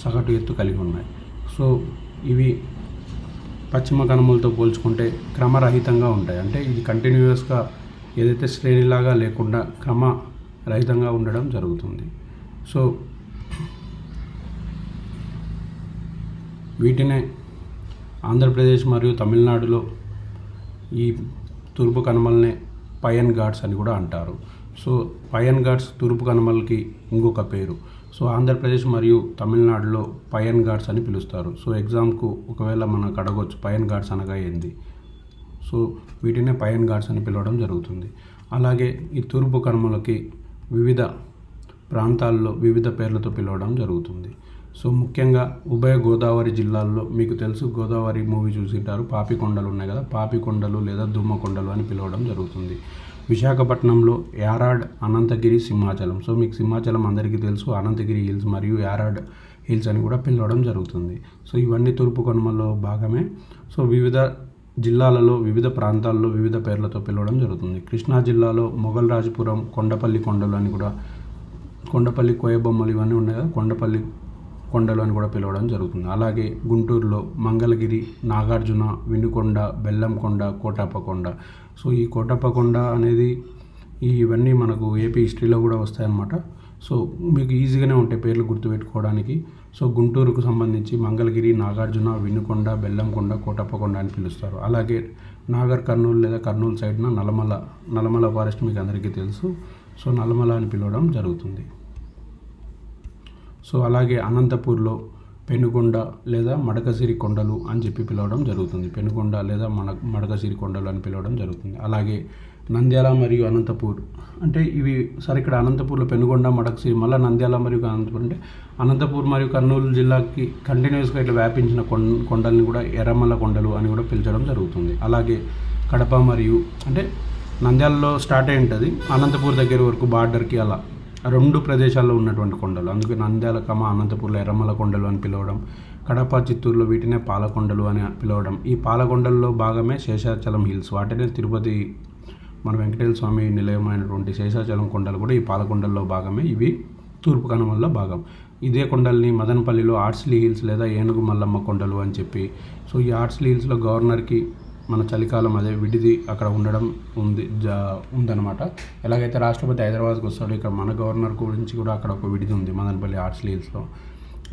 సగటు ఎత్తు కలిగి ఉన్నాయి. సో ఇవి పశ్చిమ కనుమలతో పోల్చుకుంటే క్రమరహితంగా ఉంటాయి, అంటే ఇది కంటిన్యూస్గా ఏదైతే శ్రేణిలాగా లేకుండా క్రమరహితంగా ఉండడం జరుగుతుంది. సో వీటినే ఆంధ్రప్రదేశ్ మరియు తమిళనాడులో ఈ తూర్పు కనుమల్నే పయన్ ఘాట్స్ అని కూడా అంటారు. సో పయన్ ఘాట్స్ తూర్పు కనుమలకి ఇంకొక పేరు. సో ఆంధ్రప్రదేశ్ మరియు తమిళనాడులో పయన్ ఘాట్స్ అని పిలుస్తారు. సో ఎగ్జామ్కు ఒకవేళ మనకు అడగవచ్చు పయన్ ఘాట్స్ అనగా ఏంది. సో వీటినే పయన్ ఘాట్స్ అని పిలవడం జరుగుతుంది. అలాగే ఈ తూర్పు కనుమలకి వివిధ ప్రాంతాల్లో వివిధ పేర్లతో పిలవడం జరుగుతుంది. సో ముఖ్యంగా ఉభయ గోదావరి జిల్లాల్లో మీకు తెలుసు, గోదావరి మూవీ చూసింటారు, పాపికొండలు ఉన్నాయి కదా, పాపికొండలు లేదా దుమ్మకొండలు అని పిలవడం జరుగుతుంది. విశాఖపట్నంలో యారాడ్, అనంతగిరి, సింహాచలం. సో మీకు సింహాచలం అందరికీ తెలుసు, అనంతగిరి హిల్స్ మరియు యారాడ్ హిల్స్ అని కూడా పిలవడం జరుగుతుంది. సో ఇవన్నీ తూర్పు కనుమల్లో భాగమే. సో వివిధ జిల్లాలలో వివిధ ప్రాంతాల్లో వివిధ పేర్లతో పిలవడం జరుగుతుంది. కృష్ణా జిల్లాలో మొఘల్ రాజపురం, కొండపల్లి కొండలు అని కూడా, కొండపల్లి కోయబొమ్మలు ఇవన్నీ ఉన్నాయి కదా, కొండపల్లి కొండలు అని కూడా పిలవడం జరుగుతుంది. అలాగే గుంటూరులో మంగళగిరి, నాగార్జున, వినుకొండ, బెల్లంకొండ, కోటప్పకొండ. సో ఈ కోటప్పకొండ అనేది ఇవన్నీ మనకు ఏపీ హిస్టరీలో కూడా వస్తాయన్నమాట. సో మీకు ఈజీగానే ఉంటాయి పేర్లు గుర్తుపెట్టుకోవడానికి. సో గుంటూరుకు సంబంధించి మంగళగిరి, నాగార్జున, వినుకొండ, బెల్లంకొండ, కోటప్పకొండ అని పిలుస్తారు. అలాగే నాగర్ కర్నూలు లేదా కర్నూలు సైడ్న నల్లమల ఫారెస్ట్ మీకు అందరికీ తెలుసు. సో నల్లమల అని పిలవడం జరుగుతుంది. సో అలాగే అనంతపూర్లో పెనుగొండ లేదా మడకసిరి కొండలు అని చెప్పి పిలవడం జరుగుతుంది. పెనుగొండ లేదా మడకసిరి కొండలు అని పిలవడం జరుగుతుంది. అలాగే నంద్యాల మరియు అనంతపూర్ అంటే ఇవి సరే, ఇక్కడ అనంతపూర్లో పెనుగొండ, మడకసిరి, మళ్ళీ నంద్యాల మరియు అనంతపూర్ అంటే అనంతపూర్ మరియు కర్నూలు జిల్లాకి కంటిన్యూస్గా ఇట్లా వ్యాపించిన కొండల్ని కూడా ఎర్రమల్ల కొండలు అని కూడా పిలిచడం జరుగుతుంది. అలాగే కడప మరియు అంటే నంద్యాలలో స్టార్ట్ అయి ఉంటుంది, అనంతపూర్ దగ్గర వరకు బార్డర్కి అలా రెండు ప్రదేశాల్లో ఉన్నటువంటి కొండలు, అందుకే నంద్యాల అనంతపూర్లో ఎర్రమల్ల కొండలు అని పిలవడం, కడప, చిత్తూరులో వీటినే పాలకొండలు అని పిలవడం. ఈ పాలకొండల్లో భాగమే శేషాచలం హిల్స్, వాటినే తిరుపతి మన వెంకటేశ్వర స్వామి నిలయమైనటువంటి శేషాచలం కొండలు కూడా ఈ పాలకొండల్లో భాగమే. ఇవి తూర్పు కనుమల్లో భాగం. ఇదే కొండల్ని మదనపల్లిలో ఆర్ట్స్లీ హిల్స్ లేదా ఏనుగు మల్లమ్మ కొండలు అని చెప్పి. సో ఈ ఆర్ట్స్లీ హిల్స్లో గవర్నర్కి మన చలికాలం అదే విడిది అక్కడ ఉండడం ఉందన్నమాట. ఎలాగైతే రాష్ట్రపతి హైదరాబాద్కి వస్తాడో ఇక్కడ మన గవర్నర్ గురించి కూడా అక్కడ ఒక విడిది ఉంది మదనపల్లి ఆర్ట్స్లీ హిల్స్లో.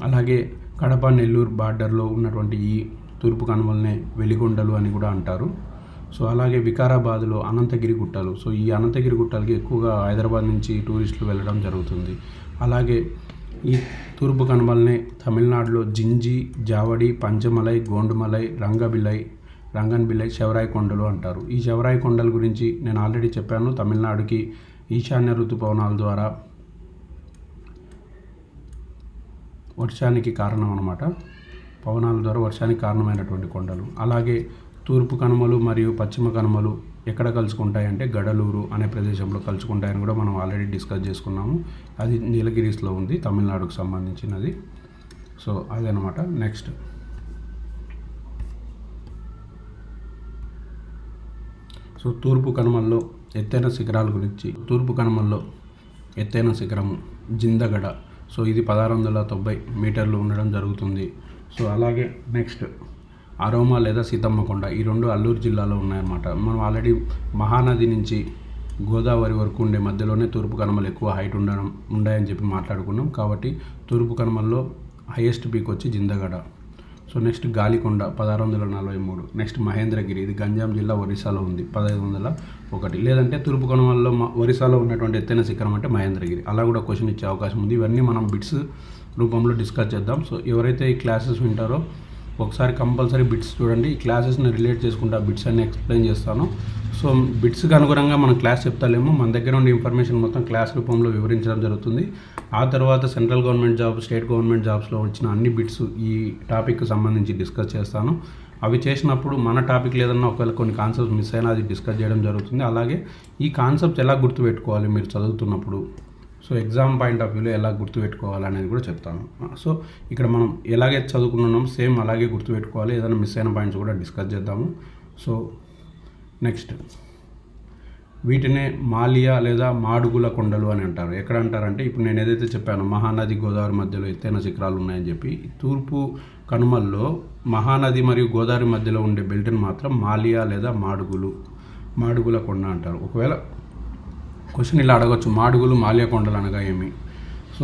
అలాగే కడప, నెల్లూరు బార్డర్లో ఉన్నటువంటి ఈ తూర్పు కనుమల్నే వెలిగొండలు అని కూడా అంటారు. సో అలాగే వికారాబాద్లో అనంతగిరి గుట్టలు. సో ఈ అనంతగిరి గుట్టలకి ఎక్కువగా హైదరాబాద్ నుంచి టూరిస్టులు వెళ్ళడం జరుగుతుంది. అలాగే ఈ తూర్పు కనుమల్నే తమిళనాడులో జింజి, జావడి, పంచమలై, గోండుమలై, రంగన్బిల్లై, శవరాయి కొండలు అంటారు. ఈ శవరాయి కొండల గురించి నేను ఆల్రెడీ చెప్పాను. తమిళనాడుకి ఈశాన్య ఋతుపవనాల ద్వారా వర్షానికి కారణం అన్నమాట. పవనాల ద్వారా వర్షానికి కారణమైనటువంటి కొండలు. అలాగే తూర్పు కనుమలు మరియు పశ్చిమ కనుమలు ఎక్కడ కలుసుకుంటాయంటే గడలూరు అనే ప్రదేశంలో కలుసుకుంటాయని కూడా మనం ఆల్రెడీ డిస్కస్ చేసుకున్నాము. అది నీలగిరీస్లో ఉంది, తమిళనాడుకు సంబంధించినది. సో అదనమాట. నెక్స్ట్ సో తూర్పు కనుమల్లో ఎత్తైన శిఖరాల గురించి. తూర్పు కనుమల్లో ఎత్తైన శిఖరము జిందగడ. సో ఇది 1690 మీటర్లు ఉండడం జరుగుతుంది. సో అలాగే నెక్స్ట్ అరోమా లేదా సీతమ్మ కొండ. ఈ రెండు అల్లూరు జిల్లాలో ఉన్నాయన్నమాట. మనం ఆల్రెడీ మహానది నుంచి గోదావరి వరకు ఉండే మధ్యలోనే తూర్పు కనుమలు ఎక్కువ హైట్ ఉన్నాయని చెప్పి మాట్లాడుకున్నాం. కాబట్టి తూర్పు కనుమల్లో హైయెస్ట్ పీక్ వచ్చి Jindagada. So next Galikonda 1643. Next Mahendragiri, ఇది గంజాం జిల్లా ఒరిస్సాలో ఉంది, 1501. లేదంటే తూర్పు కనుమల్లో ఒరిస్సాలో ఉన్నటువంటి ఎత్తైన శిఖరం అంటే మహేంద్రగిరి. అలా కూడా క్వశ్చన్ ఇచ్చే అవకాశం ఉంది. ఇవన్నీ మనం బిట్స్ రూపంలో డిస్కస్ చేద్దాం. సో ఎవరైతే ఈ క్లాసెస్ వింటారో ఒకసారి కంపల్సరీ బిట్స్ చూడండి. ఈ క్లాసెస్ని రిలేట్ చేసుకుంటూ ఆ బిట్స్ అన్ని ఎక్స్ప్లెయిన్ చేస్తాను. సో బిట్స్కి అనుగుణంగా మనం క్లాస్ చెప్తాలేమో, మన దగ్గర ఉండే ఇన్ఫర్మేషన్ మొత్తం క్లాస్ రూపంలో వివరించడం జరుగుతుంది. ఆ తర్వాత central government job, state government జాబ్స్లో వచ్చిన అన్ని బిట్స్ ఈ టాపిక్కి సంబంధించి డిస్కస్ చేస్తాను. అవి చేసినప్పుడు మన టాపిక్ లేదన్నా ఒకవేళ కొన్ని కాన్సెప్ట్స్ మిస్ అయినా అది డిస్కస్ చేయడం జరుగుతుంది. అలాగే ఈ కాన్సెప్ట్స్ ఎలా గుర్తుపెట్టుకోవాలి మీరు చదువుతున్నప్పుడు, సో ఎగ్జామ్ పాయింట్ ఆఫ్ వ్యూలో ఎలా గుర్తుపెట్టుకోవాలనేది కూడా చెప్తాను. సో ఇక్కడ మనం ఎలాగైతే చదువుకున్నామో సేమ్ అలాగే గుర్తుపెట్టుకోవాలి. ఏదైనా మిస్ అయిన పాయింట్స్ కూడా డిస్కస్ చేద్దాము. సో నెక్స్ట్ వీటినే మాలియా లేదా మాడుగుల కొండలు అని అంటారు. ఎక్కడ అంటారంటే ఇప్పుడు నేను ఏదైతే చెప్పానో మహానది గోదావరి మధ్యలో ఎత్తైన శిఖరాలు ఉన్నాయని చెప్పి, తూర్పు కనుమల్లో మహానది మరియు గోదావరి మధ్యలో ఉండే బెల్ట్ని మాత్రం మాలియా లేదా మాడుగుల కొండ అంటారు. ఒకవేళ క్వశ్చన్ ఇలా అడగచ్చు, మాడుగులు మాలియా కొండలు అనగా ఏమి? సో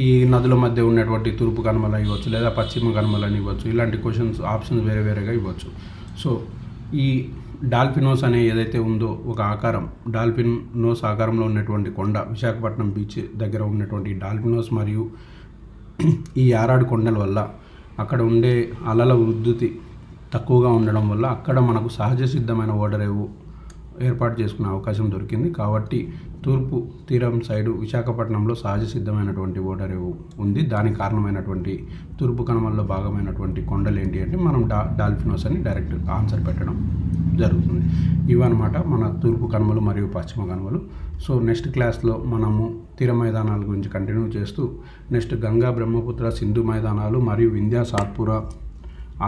ఈ నదుల మధ్య ఉన్నటువంటి తూర్పు కనుమలు ఇవ్వచ్చు, లేదా పశ్చిమ కనుమలు అని ఇవ్వచ్చు. ఇలాంటి క్వశ్చన్స్ ఆప్షన్స్ వేరే వేరేగా ఇవ్వచ్చు. సో ఈ డాల్ఫినోస్ అనే ఏదైతే ఉందో ఒక ఆకారం, డాల్ఫినోస్ ఆకారంలో ఉన్నటువంటి కొండ విశాఖపట్నం బీచ్ దగ్గర ఉన్నటువంటి డాల్ఫినోస్ మరియు ఈ యారాడు కొండల వల్ల అక్కడ ఉండే అలల ఉద్ధృతి తక్కువగా ఉండడం వల్ల అక్కడ మనకు సహజ సిద్ధమైన ఓడరేవు ఏర్పాటు చేసుకునే అవకాశం దొరికింది. కాబట్టి తూర్పు తీరం సైడు విశాఖపట్నంలో సహజ సిద్ధమైనటువంటి ఓడరేవు ఉంది. దానికి కారణమైనటువంటి తూర్పు కనుమల్లో భాగమైనటువంటి కొండలు ఏంటి అంటే మనం డాల్ఫినోస్ అని డైరెక్ట్ ఆన్సర్ పెట్టడం జరుగుతుంది. ఇవన్నమాట మన తూర్పు కనుమలు మరియు పశ్చిమ కనుమలు. సో నెక్స్ట్ క్లాస్లో మనము తీర మైదానాల గురించి కంటిన్యూ చేస్తూ నెక్స్ట్ గంగా, బ్రహ్మపుత్ర, సింధు మైదానాలు మరియు వింధ్యా, సాత్పురా,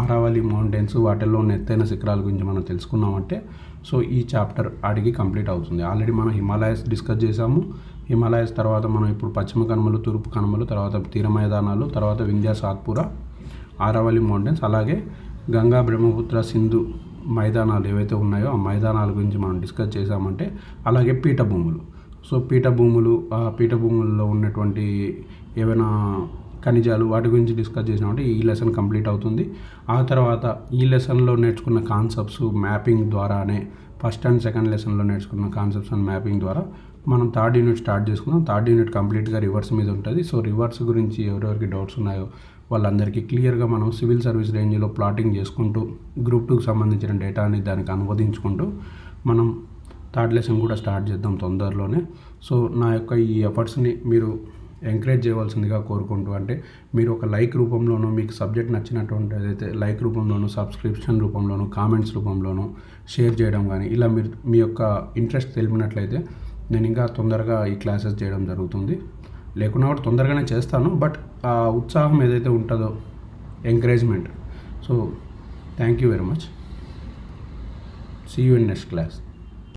ఆరావళి మౌంటైన్స్ వాటిల్లో ఉన్న ఎత్తైన శిఖరాల గురించి మనం తెలుసుకున్నామంటే సో ఈ చాప్టర్ ఆడికి కంప్లీట్ అవుతుంది. ఆల్రెడీ మనం హిమాలయస్ డిస్కస్ చేసాము. హిమాలయస్ తర్వాత మనం ఇప్పుడు పశ్చిమ కనుమలు, తూర్పు కనుమలు, తర్వాత తీర మైదానాలు, తర్వాత వింధ్యా, సాత్పురా, ఆరావళి మౌంటైన్స్, అలాగే గంగా, బ్రహ్మపుత్ర, సింధు మైదానాలు ఏవైతే ఉన్నాయో ఆ మైదానాల గురించి మనం డిస్కస్ చేసామంటే అలాగే పీఠభూములు. సో పీఠభూముల్లో ఉన్నటువంటి ఏవైనా ఖనిజాలు వాటి గురించి డిస్కస్ చేసినామంటే ఈ లెసన్ కంప్లీట్ అవుతుంది. ఆ తర్వాత ఈ లెసన్లో నేర్చుకున్న కాన్సెప్ట్స్ మ్యాపింగ్ ద్వారానే ఫస్ట్ అండ్ సెకండ్ లెసన్లో నేర్చుకున్న కాన్సెప్ట్స్ అండ్ మ్యాపింగ్ ద్వారా మనం థర్డ్ యూనిట్ స్టార్ట్ చేసుకుందాం. థర్డ్ యూనిట్ కంప్లీట్గా రివర్స్ మీద ఉంటుంది. సో రివర్స్ గురించి ఎవరెవరికి డౌట్స్ ఉన్నాయో వాళ్ళందరికీ క్లియర్గా మనం సివిల్ సర్వీస్ రేంజ్లో ప్లాటింగ్ చేసుకుంటూ గ్రూప్ 2కి సంబంధించిన డేటాని దానికి అనువదించుకుంటూ మనం థర్డ్ లెసన్ కూడా స్టార్ట్ చేద్దాం తొందరలోనే. సో నా యొక్క ఈ ఎఫర్ట్స్ని మీరు ఎంకరేజ్ చేయవలసిందిగా కోరుకుంటూ, అంటే మీరు ఒక లైక్ రూపంలోనూ మీకు సబ్జెక్ట్ నచ్చినటువంటి ఏదైతే లైక్ రూపంలోనూ, సబ్స్క్రిప్షన్ రూపంలోనూ, కామెంట్స్ రూపంలోనూ షేర్ చేయడం కానీ ఇలా మీరు మీ యొక్క ఇంట్రెస్ట్ తెలిపినట్లయితే నేను ఇంకా తొందరగా ఈ క్లాసెస్ చేయడం జరుగుతుంది. లేకున్నా కూడా తొందరగానే చేస్తాను, బట్ ఆ ఉత్సాహం ఏదైతే ఉంటుందో encouragement. So thank you very much. See you in next class.